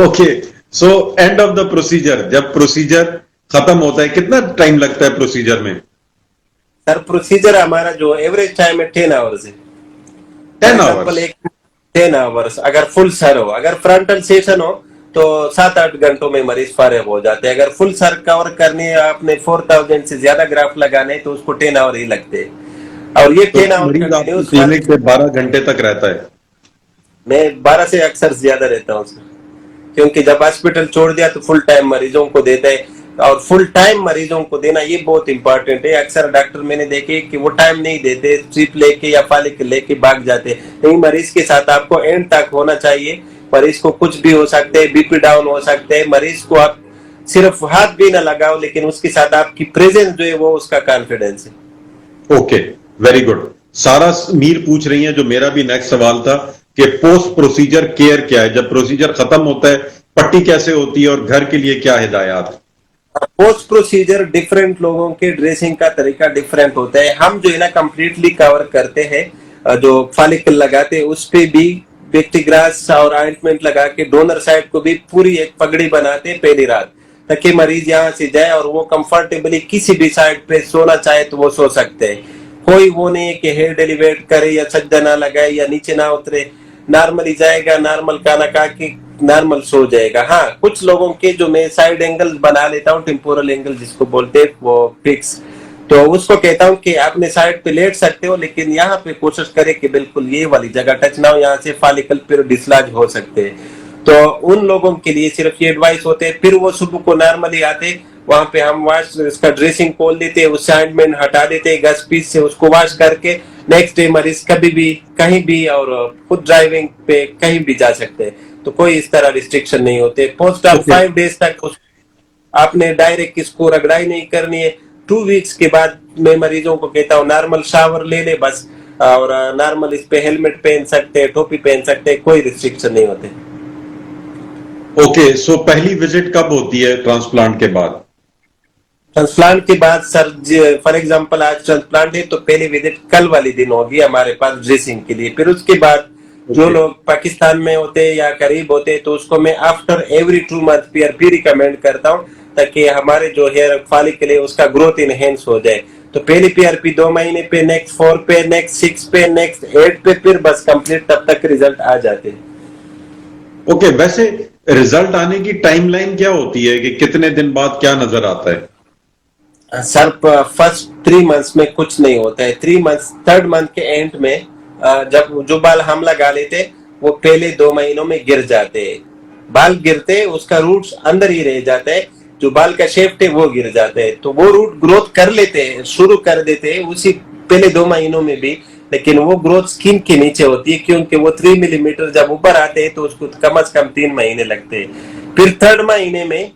Okay, so end of the procedure, जब प्रोसीजर खत्म होता है कितना टाइम लगता है प्रोसीजर में? सर प्रोसीजर हमारा जो एवरेज टाइम है 10 आवर्स है। 10 आवर्स? 10 आवर्स अगर फुल सर हो, अगर फ्रंटल सेशन हो तो 7-8 घंटों में मरीज फारिग हो जाते हैं। अगर फुल सर कवर करनी है, आपने 4000 से ज्यादा ग्राफ लगाने हैं, तो उसको 10 आवर ही लगते हैं। और ये 10 आवर क्लिनिक पे 12 घंटे तक रहता है? मैं 12 से अक्सर ज्यादा रहता हूँ सर, क्योंकि जब हॉस्पिटल छोड़ दिया तो फुल टाइम मरीजों को देता है, और फुल टाइम मरीजों को देना ये बहुत इंपॉर्टेंट है। अक्सर डॉक्टर मैंने देखे कि वो टाइम नहीं देते, स्ट्रिप लेके या फालिक लेके भाग जाते। नहीं, मरीज के साथ आपको एंड तक होना चाहिए। मरीज को कुछ भी हो सकते हैं, बीपी डाउन हो सकते हैं, मरीज को आप सिर्फ हाथ भी ना लगाओ, लेकिन उसके साथ आपकी प्रेजेंस जो है वो उसका कॉन्फिडेंस है। Okay, very good. सारा मीर पूछ रही हैं, जो मेरा भी नेक्स्ट सवाल था कि पोस्ट प्रोसीजर केयर क्या है, जब प्रोसीजर खत्म होता है पट्टी कैसे होती है और घर के लिए क्या हिदायत? पोस्ट प्रोसीजर डिफरेंट लोगों के ड्रेसिंग का तरीका डिफरेंट होता है। हम जो है ना कंप्लीटली कवर करते हैं, जो फॉलिकल लगाते हैं उस पे भी पेक्टिग्रास और ऑइंटमेंट लगा के डोनर साइड को भी पूरी एक पगड़ी बनाते हैं पहली रात, ताकि मरीज यहाँ से जाए और वो कंफर्टेबली किसी भी साइड पे सोना चाहे तो वो सो सकते हैं। कोई वो नहीं है कि हेड एलिवेट करे या सज्जा ना लगाए या नीचे ना उतरे, नॉर्मली जाएगा, नॉर्मल खाना खा के नॉर्मल सो जाएगा। हाँ, कुछ लोगों के जो मैं साइड एंगल बना लेता हूँ, टेम्पोरल एंगल जिसको बोलते हैं, वो फिक्स, तो उसको कहता हूँ कि आपने साइड पे लेट सकते हो, लेकिन यहाँ पे कोशिश करें कि बिल्कुल ये वाली जगह टच ना हो, यहाँ से फॉलिकल फिर डिसलॉज हो सकते हैं। तो उन लोगों के लिए सिर्फ ये एडवाइस होते हैं। फिर वो सुबह को नॉर्मली आते, वहां पे हम वॉश इसका ड्रेसिंग खोल देते हैं, उससे ऑइंटमेंट हटा देते हैं, गैस पीस से उसको वॉश करके नेक्स्ट डे मरीज कभी भी कहीं भी और खुद ड्राइविंग पे कहीं भी जा सकते हैं। तो कोई इस तरह रिस्ट्रिक्शन नहीं होते। पोस्ट ऑफ 5 डेज तक आपने डायरेक्ट इसको रगड़ाई नहीं करनी है। 2 वीक्स के बाद मैं मरीजों को कहता हूँ नॉर्मल शावर ले ले बस, और नॉर्मल इस पे हेलमेट पहन सकते हैं, टोपी पहन सकते हैं, कोई रिस्ट्रिक्शन नहीं होते। ओके, सो पहली विजिट कब होती है ट्रांसप्लांट के बाद? ट्रांसप्लांट के बाद सर, फॉर एग्जांपल आज ट्रांसप्लांट है तो पहली विजिट कल वाली दिन होगी हमारे पास ड्रेसिंग के लिए। फिर उसके बाद जो लोग पाकिस्तान में होते हैं या करीब होते हैं तो उसको मैं after every 2 month PRP recommend करता हूँ, ताकि हमारे जो हेयर फॉलिकल है उसका ग्रोथ इनहेंस हो जाए। तो पहली PRP 2 महीने पे, नेक्स्ट 4 पे, नेक्स्ट 6 पे, नेक्स्ट 8 पे, फिर बस कंप्लीट तब तक रिजल्ट आ जाते हैं। ओके, वैसे रिजल्ट आने की टाइमलाइन क्या होती है कि कितने दिन बाद क्या नजर आता है? सर फर्स्ट 3 मंथ्स में कुछ नहीं होता है। 3 मंथ्स, 3rd मंथ के एंड में जब जो बाल हम लगा लेते वो पहले 2 महीनों में गिर जाते हैं। बाल गिरते उसका रूट्स अंदर ही रह जाता है, जो बाल का शेफ्ट है वो गिर जाता है। तो वो रूट ग्रोथ कर लेते हैं, शुरू कर देते हैं उसी पहले 2 महीनों में भी, लेकिन वो ग्रोथ स्किन के नीचे होती है, क्योंकि वो 3 मिलीमीटर जब ऊपर आते हैं तो उसको कम से कम 3 महीने लगते हैं। फिर 3rd महीने में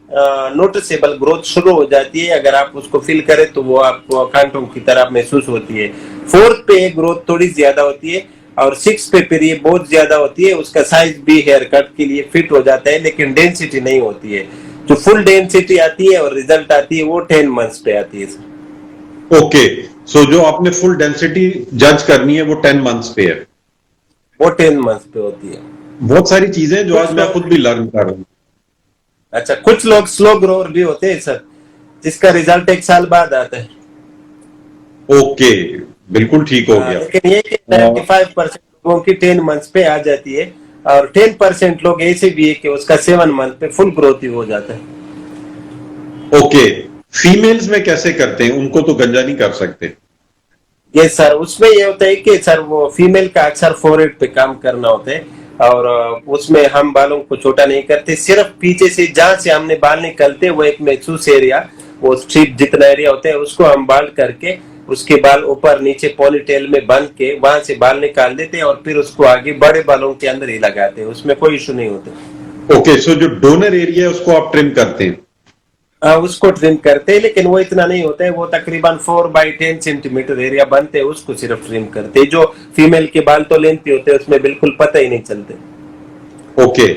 नोटिसेबल ग्रोथ शुरू हो जाती है। अगर आप उसको फील करें तो वो आपको कांटों की तरह महसूस होती है। 4th पे ग्रोथ थोड़ी ज्यादा होती है और 6 पे फिर ये बहुत ज्यादा होती है। उसका साइज भी हेयर कट के लिए फिट हो जाता है, लेकिन डेंसिटी नहीं होती है। जो फुल डेंसिटी आती है और रिजल्ट आती है वो 10 मंथ्स पे आती है। ओके, सो जो आपने फुल डेंसिटी जज करनी है वो 10 मंथ्स पे है? वो 10 मंथ्स पे होती है। बहुत सारी चीजें जो आज मैं खुद भी लर्न कर रहा हूँ। अच्छा, कुछ लोग स्लो ग्रोअर भी होते हैं सर, जिसका रिजल्ट 1 साल बाद आता है। ओके, बिल्कुल ठीक हो गया। लेकिन ये 95% लोगों की 10 मंथ्स पे आ जाती है, और 10% लोग ऐसे भी है कि उसका 7 मंथ पे फुल ग्रोथ ही हो जाता है। ओके, फीमेल्स में कैसे करते हैं? उनको तो गंजा नहीं कर सकते। ये सर उसमें ये होता है कि सर वो फीमेल का अक्सर फोरहेड पे काम करना होता है, और उसमें हम बालों को छोटा नहीं करते, सिर्फ पीछे से जहां से हमने बाल निकलते वो एक महसूस एरिया, वो स्ट्रिप जितना एरिया होता है उसको हम बाल करके उसके बाल ऊपर नीचे पोनीटेल में बंद के वहां से बाल निकाल देते हैं, और फिर उसको आगे बड़े बालों के अंदर ही लगाते हैं। उसमें कोई इशू नहीं होता। ओके, सो जो डोनर एरिया है उसको आप ट्रिम करते हैं? उसको ट्रिम करते हैं, लेकिन वो इतना नहीं होता है। वो तकरीबन 4x10 सेंटीमीटर एरिया बनते हैं, उसको सिर्फ ट्रिम करते हैं। जो फीमेल के बाल तो लेंथी होते हैं, उसमें बिल्कुल पता ही नहीं चलते। ओके,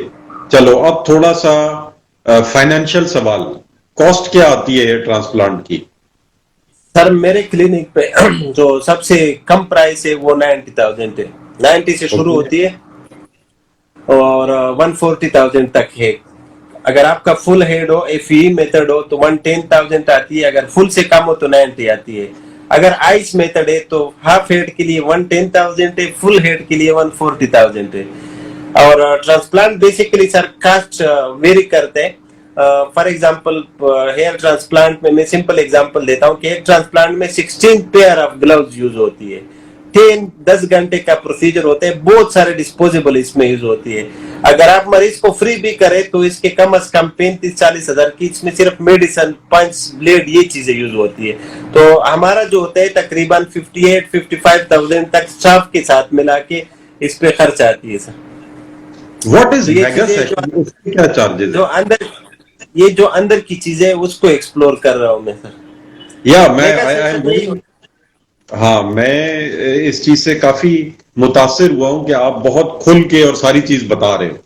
चलो अब थोड़ा सा फाइनेंशियल सवाल, कॉस्ट क्या आती है ट्रांसप्लांट की? सर मेरे क्लिनिक पे जो सबसे कम प्राइस है वो 90,000 है। 90 से शुरू होती है और 140,000 तक है। अगर आपका फुल हेड हो, FE मेथड हो तो 110,000 आती है। अगर फुल से कम हो तो 90 आती है। अगर आइस मेथड है तो हाफ हेड के लिए 110,000 है, फुल हेड के लिए 140,000 है। और transplant basically sir cost vary करते हैं। फॉर एग्जांपल हेयर ट्रांसप्लांट में मैं सिंपल एग्जांपल देता हूँ कि एक ट्रांसप्लांट में 16 पेयर ऑफ ग्लव्स यूज होती है। 10 घंटे का प्रोसीजर होता है, बहुत सारे डिस्पोजेबल इसमें यूज होती है। अगर आप मरीज को फ्री भी करें तो इसके कम से कम 35-40 हजार की इसमें सिर्फ मेडिसिन, पंच, ब्लेड, ये चीजें यूज होती है। तो हमारा जो होता है तकरीबन 58-55,000 तक स्टाफ के साथ मिला के इस पे खर्च आती है sir. What is mega session, उसके क्या चार्जेस जो अंदर, ये जो अंदर की चीजें उसको एक्सप्लोर कर रहा हूं मैं सर। या हाँ, मैं इस चीज से काफी मुतासिर हुआ हूं कि आप बहुत खुल के और सारी चीज बता रहे हो।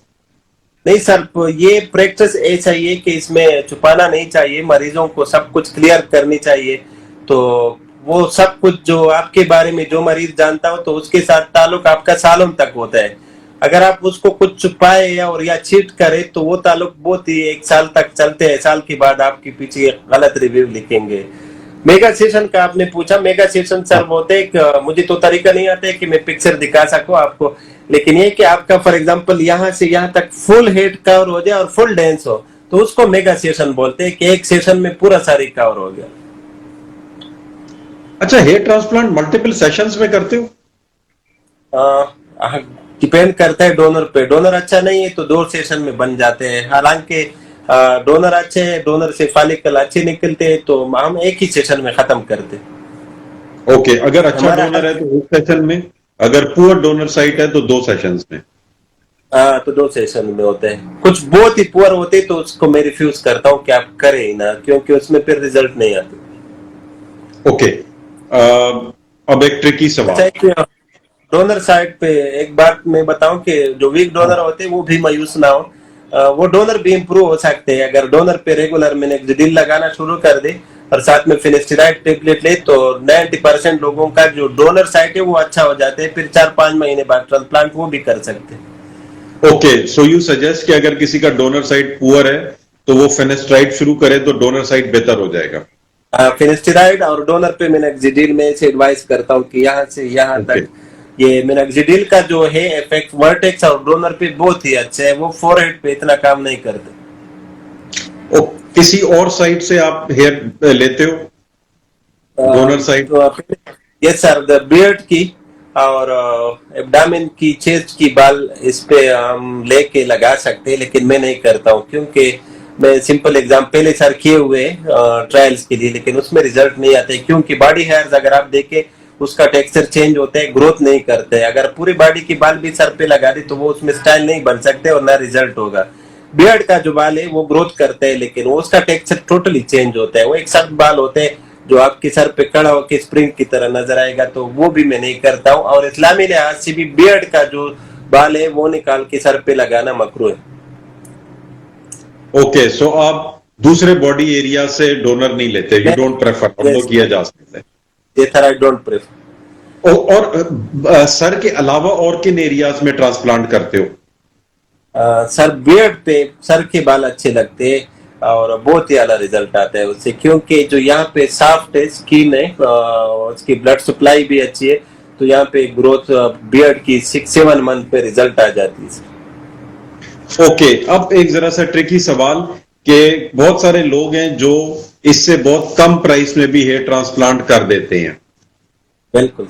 नहीं सर, तो ये प्रैक्टिस ऐसा ही है कि इसमें छुपाना नहीं चाहिए, मरीजों को सब कुछ क्लियर करनी चाहिए। तो वो सब कुछ जो आपके बारे में जो मरीज जानता हो तो उसके साथ ताल्लुक आपका सालों तक होता है। अगर आप उसको कुछ छुपाए या चीट करे तो वो ताल्लुक बहुत ही 1 साल तक चलते हैं, साल के बाद आपके पीछे एक गलत रिव्यू लिखेंगे। मेगा सेशन का आपने पूछा, मेगा सेशन सर होते हैं, मुझे तो तरीका नहीं आता है कि मैं पिक्चर दिखा सकूं आपको, लेकिन ये कि आपका फॉर एग्जांपल यहाँ से यहाँ तक फुल हेड कवर हो जाए और फुल डांस हो तो उसको मेगा सेशन बोलते हैं कि एक सेशन में पूरा सारी कवर हो गया। अच्छा, हेयर ट्रांसप्लांट मल्टीपल सेशंस में करते हो? डिपेंड करता है डोनर पे, डोनर अच्छा नहीं है तो 2 सेशन में बन जाते हैं। हालांकि डोनर अच्छे हैं, डोनर से फॉलिकल अच्छे निकलते हैं तो हम एक ही सेशन में खत्म करते हैं। ओके, अगर अच्छा हमारा डोनर है तो एक सेशन में, अगर पुअर डोनर साइट है तो 2 सेशंस में। तो 2 सेशन में होते हैं। कुछ बहुत ही पुअर होते तो उसको मैं रिफ्यूज करता हूँ कि आप करें ही ना, क्योंकि उसमें फिर रिजल्ट नहीं आते। ओके, अब एक ट्रिकी अच्छा, सवाल। एक डोनर साइड पे एक बात मैं बताऊं कि जो वीक डोनर होते हैं वो भी मायूस ना हो। वो डोनर भी इम्प्रूव हो सकते हैं अगर डोनर पे रेगुलर मिनोक्सिडिल लगाना शुरू कर दे और साथ में फिनेस्टेराइड टेबलेट ले तो 90% लोगों का जो डोनर साइट है वो अच्छा हो जाते हैं, फिर 4-5 महीने बाद ट्रांसप्लांट वो भी कर सकते हैं। ओके, सो यू सजेस्ट कि अगर किसी का डोनर साइट पुअर है तो वो फेनेस्ट्राइड शुरू करे तो डोनर साइट बेहतर हो जाएगा। फिनेस्टेराइड और डोनर पे मिनोक्सिडिल में से एडवाइस करता हूँ कि यहाँ से यहाँ ओके, तक ये मिनोक्सिडिल का जो है इफेक्ट वर्टेक्स और डोनर पे बहुत ही अच्छा है, वो फोरहेड पे इतना काम नहीं करते। ओ, किसी और साइट से आप हेयर लेते हो? Donor site? Yes sir, the beard की और एब्डामिन की, चेस्ट की बाल इस पे हम लेके लगा सकते हैं, लेकिन मैं नहीं करता हूँ क्योंकि मैं सिंपल एग्जाम पहले सर किए हुए ट्रायल्स के लिए, लेकिन उसमें रिजल्ट नहीं आते क्योंकि बॉडी हेयर्स अगर आप देखें उसका टेक्सचर चेंज होता है, ग्रोथ नहीं करते। अगर पूरी बॉडी की बाल भी सर पे लगा दी तो वो उसमें स्टाइल नहीं बन सकते और ना रिजल्ट होगा। बियर्ड का जो बाल है वो ग्रोथ करता है लेकिन वो उसका टेक्सचर टोटली चेंज होता है, वो एक सख्त बाल होते हैं जो आपके सर पे खड़ा होकर स्प्रिंग की तरह नजर आएगा, तो वो भी मैं नहीं करता हूँ। और इस्लामी लिहाज से भी बियर्ड का जो बाल है वो निकाल के सर पे लगाना मकरूह है। ओके, सो आप दूसरे बॉडी एरिया से डोनर नहीं लेते, यू डोंट प्रेफर, although किया जा सकता है। I don't prefer. और सर के अलावा और किन एरियाज में ट्रांसप्लांट करते हो? सर बियर्ड पे सर के बाल अच्छे लगते हैं और बहुत ही आला रिजल्ट आता है उससे, क्योंकि जो यहाँ पे सॉफ्ट है, स्किन है, उसकी ब्लड सप्लाई भी अच्छी है, तो यहाँ पे ग्रोथ बियर्ड की 6-7 मंथ पे रिजल्ट आ जाती है। ओके, अब एक जरा सा ट्रिकी सवाल कि बहुत सारे लोग हैं जो इससे बहुत कम प्राइस में भी हेयर ट्रांसप्लांट कर देते हैं। बिल्कुल,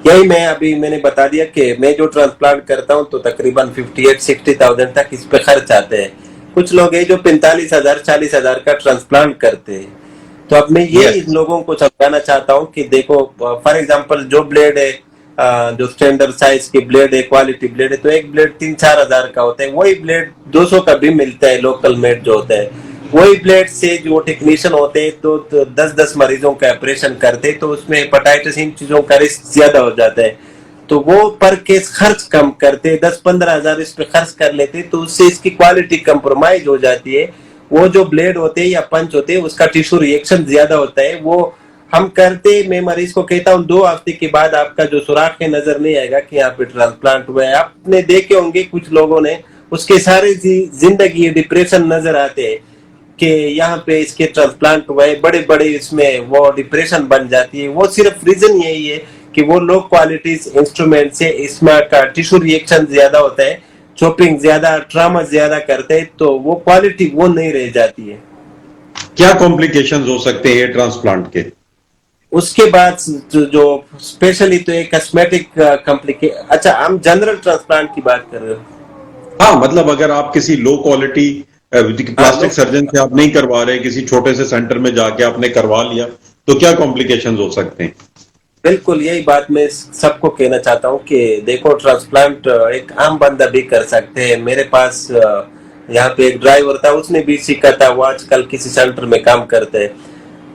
यही मैंने बता दिया कि मैं जो ट्रांसप्लांट करता हूं तो तकरीबन 58-60,000 तक इस पे खर्च आते हैं। कुछ लोग हैं जो 45,000-40,000 का ट्रांसप्लांट करते हैं। तो अब मैं ये यस, इन लोगों को समझाना चाहता हूं कि देखो, फॉर एग्जांपल जो ब्लेड है, जो स्टैंडर्ड साइज की ब्लेड है, क्वालिटी ब्लेड है, तो एक ब्लेड 3-4 हजार का होता है। वही ब्लेड 200 का भी मिलता है लोकल मेड जो होता है। वही ब्लेड से जो टेक्नीशियन होते हैं तो 10-10 मरीजों का ऑपरेशन करते तो उसमें हेपेटाइटिस इन चीजों का रिस्क ज्यादा हो जाता है, तो वो पर केस खर्च कम करते, 10-15 हजार इस पे खर्च कर लेते, तो उससे इसकी क्वालिटी कंप्रोमाइज हो जाती है। वो जो ब्लेड होते हैं या पंच होते हैं उसका टिश्यू रिएक्शन ज्यादा होता है, वो हम करते, मैं मरीज को कहता हूँ 2 हफ्ते के बाद आपका जो सुराख है नजर नहीं आएगा कि यहाँ पे ट्रांसप्लांट हुआ है। आपने देखे होंगे कुछ लोगों ने, उसके सारे जिंदगी डिप्रेशन नजर आते हैं कि यहाँ पे इसके ट्रांसप्लांट हुए, बड़े बड़े इसमें वो डिप्रेशन बन जाती है। वो सिर्फ रीजन यही है कि वो लो क्वालिटी इंस्ट्रूमेंट से इसमें का टिश्यू रिएक्शन ज्यादा होता है, चॉपिंग ज्यादा, ट्रामा ज्यादा करते हैं, तो वो क्वालिटी वो नहीं रह जाती है। क्या कॉम्प्लिकेशंस हो सकते हैं हेयर ट्रांसप्लांट के? उसके बाद जो स्पेशली तो एक कॉस्मेटिक कॉम्प्लिकेशन, अच्छा हम जनरल ट्रांसप्लांट की बात कर रहे हो? हाँ, मतलब अगर आप किसी लो क्वालिटी प्लास्टिक सर्जन से आप नहीं करवा रहे, किसी छोटे से सेंटर में जाके आपने करवा लिया, तो क्या कॉम्प्लिकेशंस हो सकते हैं? बिल्कुल, यही बात मैं सबको कहना चाहता हूँ कि देखो, ट्रांसप्लांट एक आम बंदा भी कर सकते हैं। मेरे पास यहाँ पे एक ड्राइवर था, उसने भी सीखा था, वो आजकल किसी सेंटर में काम करते हैं।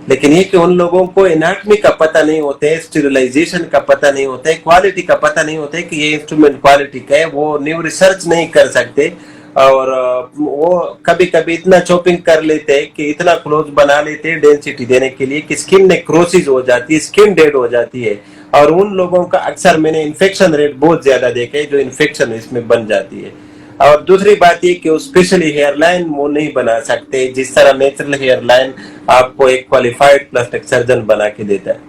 लेकिन ये कि उन लोगों को एनाटमी का पता नहीं होता है, स्टेरिलाइजेशन का पता नहीं होता है, क्वालिटी का पता नहीं होता है कि ये इंस्ट्रूमेंट क्वालिटी का है, वो न्यू रिसर्च नहीं कर सकते। और वो कभी कभी इतना चॉपिंग कर लेते हैं कि इतना क्लोज बना लेते हैं डेंसिटी देने के लिए कि स्किन नेक्रोसिस हो जाती है, स्किन डेड हो जाती है। और उन लोगों का अक्सर मैंने इन्फेक्शन रेट बहुत ज्यादा देखा है, जो इन्फेक्शन इसमें बन जाती है। और दूसरी बात ये कि वो स्पेशली हेयर लाइन वो नहीं बना सकते जिस तरह नेचुरल हेयर लाइन आपको एक क्वालिफाइड प्लास्टिक सर्जन बना के देता है।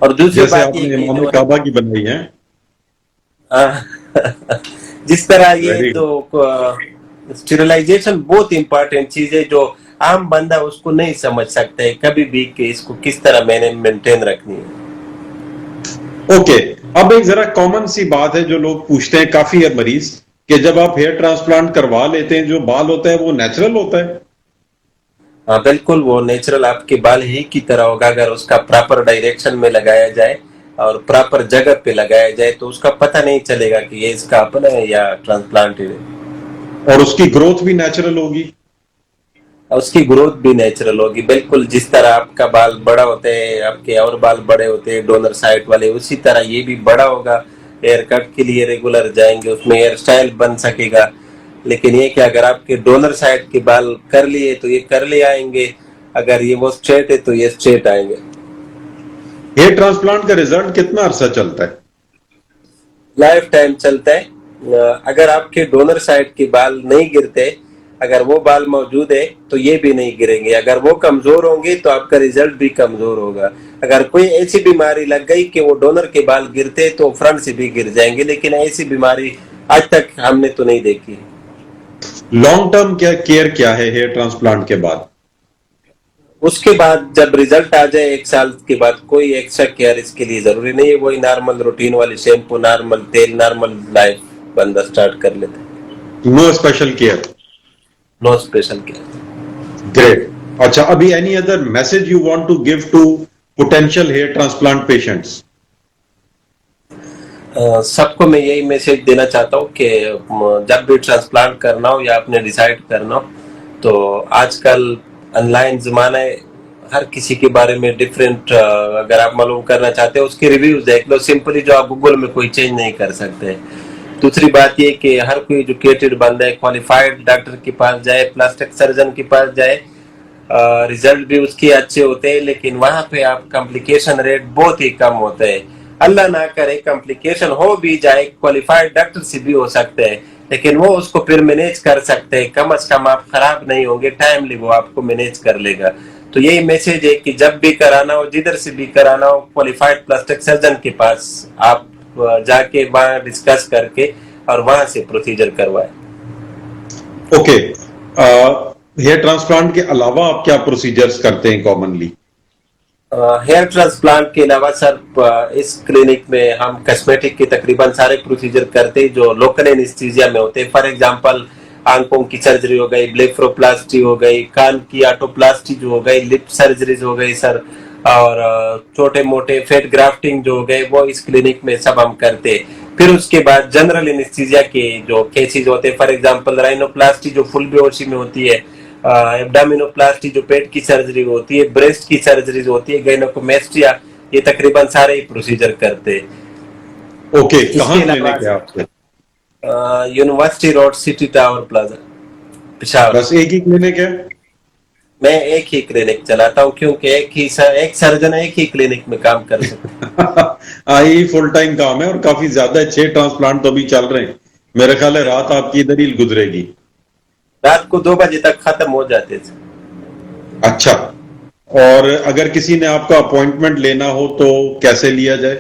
और दूसरी जैसे बात ये आपने कि इमाम जो काबा की बनाई है। जिस तरह ये वेरी तो स्टेरिलाइजेशन बहुत इंपॉर्टेंट चीज है, जो आम बंदा उसको नहीं समझ सकता है कभी भी कि इसको किस तरह मैंने मेंटेन रखनी है। ओके, अब एक जरा कॉमन सी बात है जो लोग पूछते हैं काफी है मरीज, कि जब आप हेयर ट्रांसप्लांट करवा लेते हैं जो बाल होता है वो नेचुरल होता है? हाँ बिल्कुल, वो नेचुरल आपके बाल ही की तरह होगा अगर उसका प्रॉपर डायरेक्शन में लगाया जाए और प्रॉपर जगह पे लगाया जाए, तो उसका पता नहीं चलेगा कि ये इसका अपना है या ट्रांसप्लांटेड है। और उसकी ग्रोथ भी नेचुरल होगी? और उसकी ग्रोथ भी नेचुरल होगी, बिल्कुल जिस तरह आपका बाल बड़ा होता है, आपके और बाल बड़े होते हैं डोनर साइड वाले, उसी तरह ये भी बड़ा होगा। हेयर कट के लिए रेगुलर जाएंगे, उसमें हेयर स्टाइल बन सकेगा। लेकिन ये कि अगर आपके डोनर साइड के बाल कर लिए तो ये कर ले आएंगे, अगर ये वो स्ट्रेट है तो ये स्ट्रेट आएंगे। हेयर ट्रांसप्लांट का रिजल्ट कितना अरसा चलता है? लाइफ टाइम चलता है। अगर आपके डोनर साइड के बाल नहीं गिरते, अगर वो बाल मौजूद है तो ये भी नहीं गिरेंगे, अगर वो कमजोर होंगे तो आपका रिजल्ट भी कमजोर होगा। अगर कोई ऐसी बीमारी लग गई कि वो डोनर के बाल गिरते तो फ्रंट से भी गिर जाएंगे, लेकिन ऐसी बीमारी आज तक हमने तो नहीं देखी। लॉन्ग टर्म क्या केयर क्या है हेयर ट्रांसप्लांट के बाद? उसके बाद जब रिजल्ट आ जाए 1 साल के बाद, कोई एक्स्ट्रा केयर इसके लिए जरूरी नहीं है, वही नॉर्मल रूटीन वाली शैम्पू, नॉर्मल तेल, नॉर्मल लाइफ बंदा स्टार्ट कर लेता है। No special care? No special care. Great. अच्छा, अभी any other message you want to give to potential hair transplant patients? सबको मैं यही मैसेज देना चाहता हूँ कि जब भी ट्रांसप्लांट करना हो या आपने डिसाइड करना हो, तो आजकल ऑनलाइन जमाना है, हर किसी के बारे में डिफरेंट अगर आप मालूम करना चाहते हो उसके रिव्यूज देख लो, सिंपली जो आप गूगल में कोई चेंज नहीं कर सकते। दूसरी बात ये कि हर कोई एजुकेटेड बंदा है, क्वालिफाइड डॉक्टर के पास जाए, प्लास्टिक सर्जन के पास जाए, रिजल्ट भी उसके अच्छे होते हैं, लेकिन वहां पे आप कॉम्प्लिकेशन रेट बहुत ही कम होते हैं। अल्लाह ना करे कॉम्प्लिकेशन हो भी जाए, क्वालिफाइड डॉक्टर से भी हो सकते हैं, लेकिन वो उसको फिर मैनेज कर सकते हैं, कम से कम आप खराब नहीं होंगे, टाइमली वो आपको मैनेज कर लेगा। तो यही मैसेज है कि जब भी कराना हो, जिधर से भी कराना हो, क्वालिफाइड प्लास्टिक सर्जन के पास आप जाके वहां डिस्कस करके और वहां से प्रोसीजर करवाए। ओके, हेयर ट्रांसप्लांट के अलावा आप क्या प्रोसीजर्स करते हैं कॉमनली? हेयर ट्रांसप्लांट के अलावा सर इस क्लिनिक में हम कॉस्मेटिक के तकरीबन सारे प्रोसीजर करते हैं जो लोकल एनेस्थीसिया में होते हैं। फॉर एग्जांपल आंखों की सर्जरी हो गई, ब्लेफरोप्लास्टी हो गई, कान की ऑटोप्लास्टी जो हो गई, लिप सर्जरीज हो गई सर, और छोटे मोटे फेट ग्राफ्टिंग जो हो गए वो इस क्लिनिक में सब हम करते हैं। फिर उसके बाद जनरल एनेस्थीसिया के जो केसेस होते हैं, फॉर एग्जांपल राइनोप्लास्टी जो फुल बेहोशी में होती है, एब्डामिनोप्लास्टी जो पेट की सर्जरी होती है, ब्रेस्ट की सर्जरी होती है, गायनेकोमेस्टिया, ये तकरीबन सारे ही प्रोसीजर करते हैं। ओके, कहाँ इसके क्लिनिक है आपके? अलावा university road, city tower plaza, Peshawar. बस एक ही क्लिनिक है? मैं एक ही क्लिनिक चलाता हूँ क्योंकि एक सर्जन एक ही क्लिनिक में काम कर सकता है। यही फुल टाइम काम है और काफी ज्यादा 6 ट्रांसप्लांट तो अभी चल रहे हैं। मेरा ख्याल है रात आपकी इधर ही गुजरेगी। रात को 2 बजे तक खत्म हो जाते थे। अच्छा, और अगर किसी ने आपका अपॉइंटमेंट लेना हो तो कैसे लिया जाए?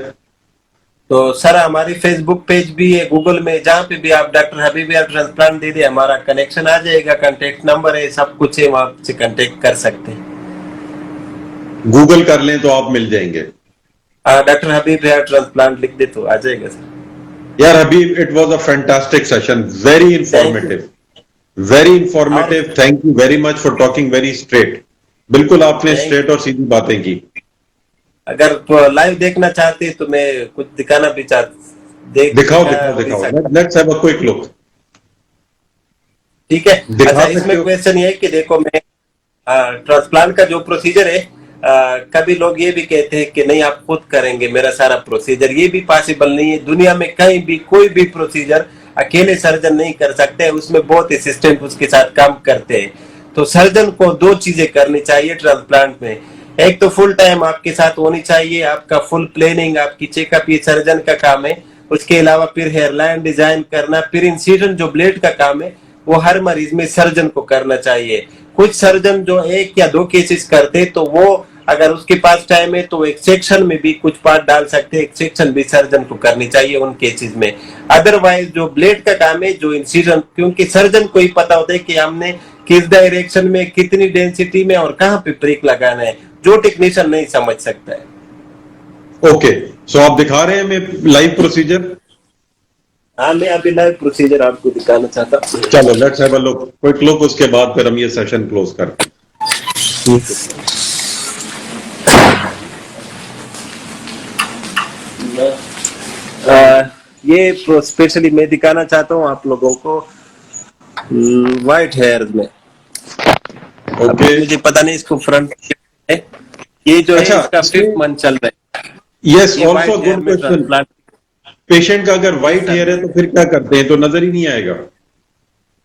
तो सर हमारी फेसबुक पेज भी है, गूगल में जहाँ पे भी आप डॉक्टर हबीब हेयर ट्रांसप्लांट दे दे, हमारा कनेक्शन आ जाएगा, कांटेक्ट नंबर है, सब कुछ है, वहां से कांटेक्ट कर सकते हैं। गूगल कर लें तो आप मिल जाएंगे? डॉक्टर हबीब हेयर ट्रांसप्लांट लिख दे तो आ जाएगा सर। यार Habib, it was a fantastic session, very informative, very informative. Thank you very much for talking very straight. बिल्कुल आपने स्ट्रेट और सीधी बातें की। अगर लाइव देखना चाहते तो मैं कुछ दिखाना भी दिखाओ let's have a quick look. ठीक है। दिखा अच्छा, सकते इसमें हो? क्वेश्चन ये है कि देखो मैं ट्रांसप्लांट का जो प्रोसीजर है, कभी लोग ये भी कहते हैं कि नहीं आप खुद करेंगे मेरा सारा प्रोसीजर, ये भी पॉसिबल नहीं है। दुनिया में कहीं भी कोई भी प्रोसीजर अकेले सर्जन नहीं कर सकते, उसमें बहुत असिस्टेंट उसके साथ काम करते हैं। तो सर्जन को दो चीजें करनी चाहिए ट्रांसप्लांट में, एक तो फुल टाइम आपके साथ होनी चाहिए, आपका फुल प्लानिंग, आपकी चेकअप, ये सर्जन का काम है। उसके अलावा फिर हेयरलाइन डिजाइन करना, फिर इंसिजन जो ब्लेड का काम है वो हर मरीज में सर्जन को करना चाहिए। कुछ सर्जन जो एक या दो केसेस करते तो वो अगर उसके पास टाइम है तो एक सेक्शन में भी कुछ पार्ट डाल सकते हैं, एक सेक्शन भी सर्जन को करनी चाहिए उन केसेस में। अदरवाइज जो ब्लेड का काम है, जो इंसिजन, क्योंकि सर्जन को ही पता होता है कि हमने किस डायरेक्शन में, कितनी डेंसिटी में और कहाँ पे ब्रेक लगाना है, जो टेक्नीशियन नहीं समझ सकता है। ओके, सो आप दिखा रहे हैं मैं लाइव प्रोसीजर? हाँ, मैं अभी लाइव प्रोसीजर आपको दिखाना चाहता हूँ। चलो let's have a look, quick look, उसके बाद फिर हम ये सेशन क्लोज करते हैं। ये स्पेशली मैं दिखाना चाहता हूँ आप लोगों को व्हाइट हेयर में। ओके, मुझे पता नहीं इसको फ्रंट है, ये जो है इसका 5th मंथ चल रहा है। Yes, also good question. Patient का अगर व्हाइट हेयर है तो फिर क्या करते हैं, तो नजर ही नहीं आएगा।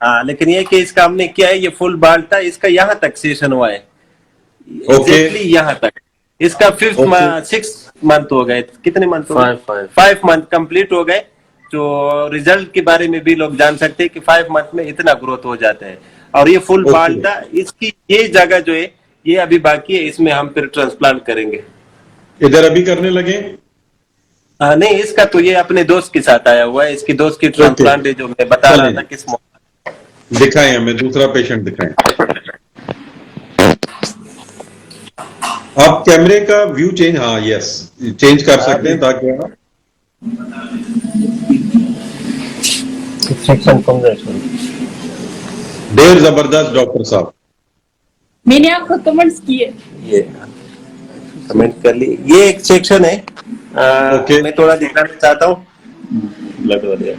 हाँ, लेकिन ये कि इसका हमने किया है, ये फुल बाल था, इसका यहाँ तक सेशन हुआ है, एग्जैक्टली यहाँ तक। इसका 6 मंथ हो गए, कितने मंथ हो गए? 5 मंथ कंप्लीट हो गए। जो रिजल्ट के बारे में भी लोग जान सकते हैं कि 5 मंथ में इतना ग्रोथ हो जाता है। और ये फुल बाल था, इसकी ये जगह जो है ये अभी बाकी है, इसमें हम फिर ट्रांसप्लांट करेंगे। इधर अभी करने लगे? नहीं, इसका तो ये अपने दोस्त के साथ आया हुआ है, इसकी दोस्त की ट्रांसप्लांट है, जो मैं बता रहा था किस मौके। दिखाएं हमें दूसरा पेशेंट दिखाएं। आप कैमरे का व्यू चेंज, हाँ यस, चेंज कर सकते हैं ताकि आप ढेर जबरदस्त डॉक्टर साहब। मैंने आपको कमेंट्स किए, ये कमेंट कर ली। ये एक सेक्शन है, मैं थोड़ा दिखाना चाहता हूँ। ब्लड वाले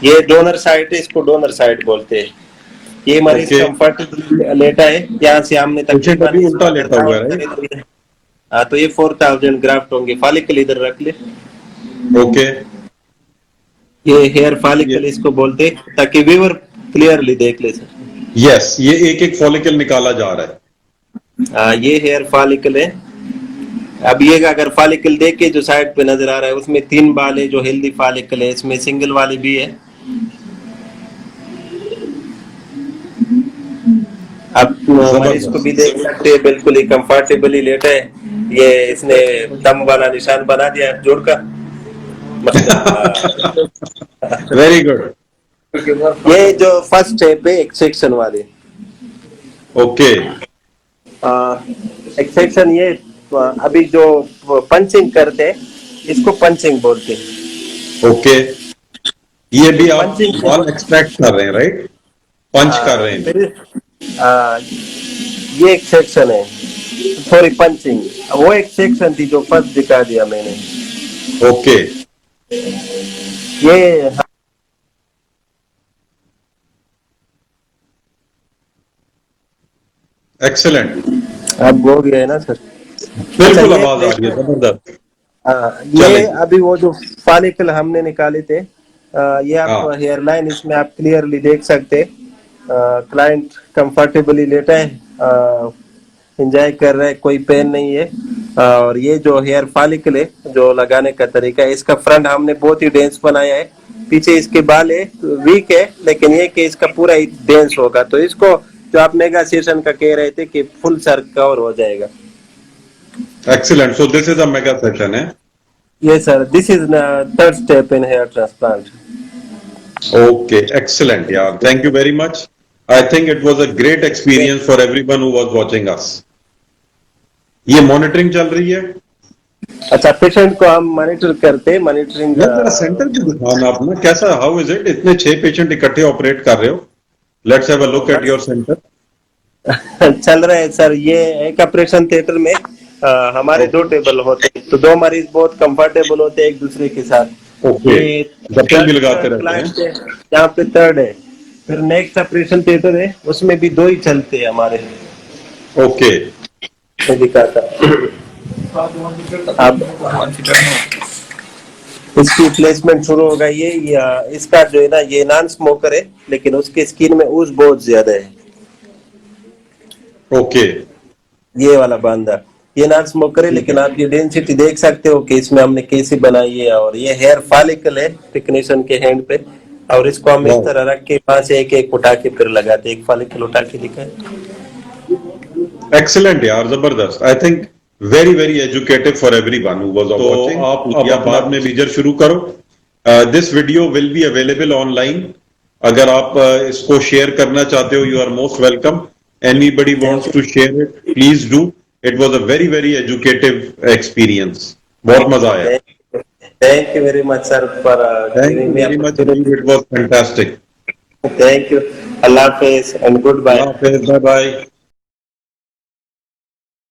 ये डोनर साइड है, इसको डोनर साइड बोलते हैं। ये मरीज कंफर्टेबल लेटा है, यहाँ से हमने तकरीबन उल्टा लेटा हुआ है। हाँ, तो ये 4000 ग्राफ्ट होंगे। फॉलिकल इधर रख ले। ओके, ये हेयर फॉलिकल इसको बोलते हैं, ताकि व्यूअर क्लियरली देख ले सर। यस, ये एक एक फॉलिकल निकाला जा रहा है। हाँ, ये हेयर फॉलिकल है। अब ये अगर फॉलिकल देख के जो साइड पे नजर आ रहा है, उसमें 3 बाल है जो हेल्दी फॉलिकल है, इसमें सिंगल वाले भी है। अब मरीज को भी देख सकते हैं, बिल्कुल ही कंफर्टेबली लेटा है। ये इसने दम वाला निशान बना दिया जोड़ का। Very good. ये जो फर्स्ट स्टेप है एक्सेक्शन वाली। ओके, एक्सेक्शन ये अभी जो पंचिंग करते हैं, इसको पंचिंग बोलते हैं। ओके, ये भी आप बाल एक्सट्रैक्ट कर रहे हैं, राइट? पंच कर रहे हैं। ये एक सेक्शन है, सॉरी पंचिंग, वो एक सेक्शन थी जो फर्स्ट दिखा दिया मैंने। ओके, ये एक्सीलेंट। अब हो गया है ना सर? बिल्कुल आवाज आ रही है, जबरदस्त। ये अभी वो जो फॉलिकल हमने निकाले थे, ये आप हेयर लाइन इसमें आप क्लियरली देख सकते हैं। क्लाइंट कंफर्टेबली लेटा है, एंजॉय कर रहा है, कोई पेन नहीं है। और ये जो हेयर फॉलिकल है, जो लगाने का तरीका है, इसका फ्रंट हमने बहुत ही डेंस बनाया है। पीछे इसके बाल है वीक है, लेकिन ये कि इसका पूरा ही डेंस होगा, तो इसको जो आप मेगा सेशन का कह रहे थे कि फुल सर कवर हो जाएगा। Excellent, so this is a mega session है। Yes sir, this is the third step in hair transplant. Okay, excellent. Yeah, thank you very much. I think it was a great experience for everyone who was watching us. ये monitoring चल रही है? अच्छा, patient को हम monitor करते हैं, monitoring. Centre भी दिखाना अपना, कैसा, हाउ इज इट? इतने 6 पेशेंट इकट्ठे ऑपरेट कर रहे हो। Let's have a look at your centre. चल रहा है सर, ये एक ऑपरेशन थिएटर में हमारे 2 टेबल होते हैं, तो 2 मरीज बहुत कंफर्टेबल होते हैं एक दूसरे के साथ। ओके, डबल भी लगाते रहते हैं। यहाँ पे 3rd है। फिर नेक्स्ट ऑपरेशन थिएटर है, उसमें भी 2 ही चलते हैं हमारे। ओके ये लिखा था। अब इसकी प्लेसमेंट शुरू हो गई है। इसका जो है ना, ये नॉन स्मोकर है, लेकिन उसके स्किन में ऊस बहुत ज्यादा है। ओके ये वाला बांदा, ये नॉन स्मोकर है, लेकिन आप ये डेंसिटी देख सकते हो कि इसमें हमने कैसे बनाई है। और ये हेयर फॉलिकल है टेक्नीशियन के हैंड पे, और इसको हम इस Wow. तरह रख के वहां से एक एक उठा के फिर लगाते, एक फॉलिकल उठा के दिखाए। एक्सीलेंट यार, जबरदस्त। I think very very educative for everyone who was watching. आप अब बाद में लीजर शुरू करो। This video will be available online. अगर आप इसको शेयर करना चाहते हो, you are most welcome. Anybody wants to share it, please do. It was a very very educative experience. बहुत मजा आया। Thank you very much sir for thank you very much, it was fantastic. Thank you. अल्लाह हाफिज and good bye. Bye bye.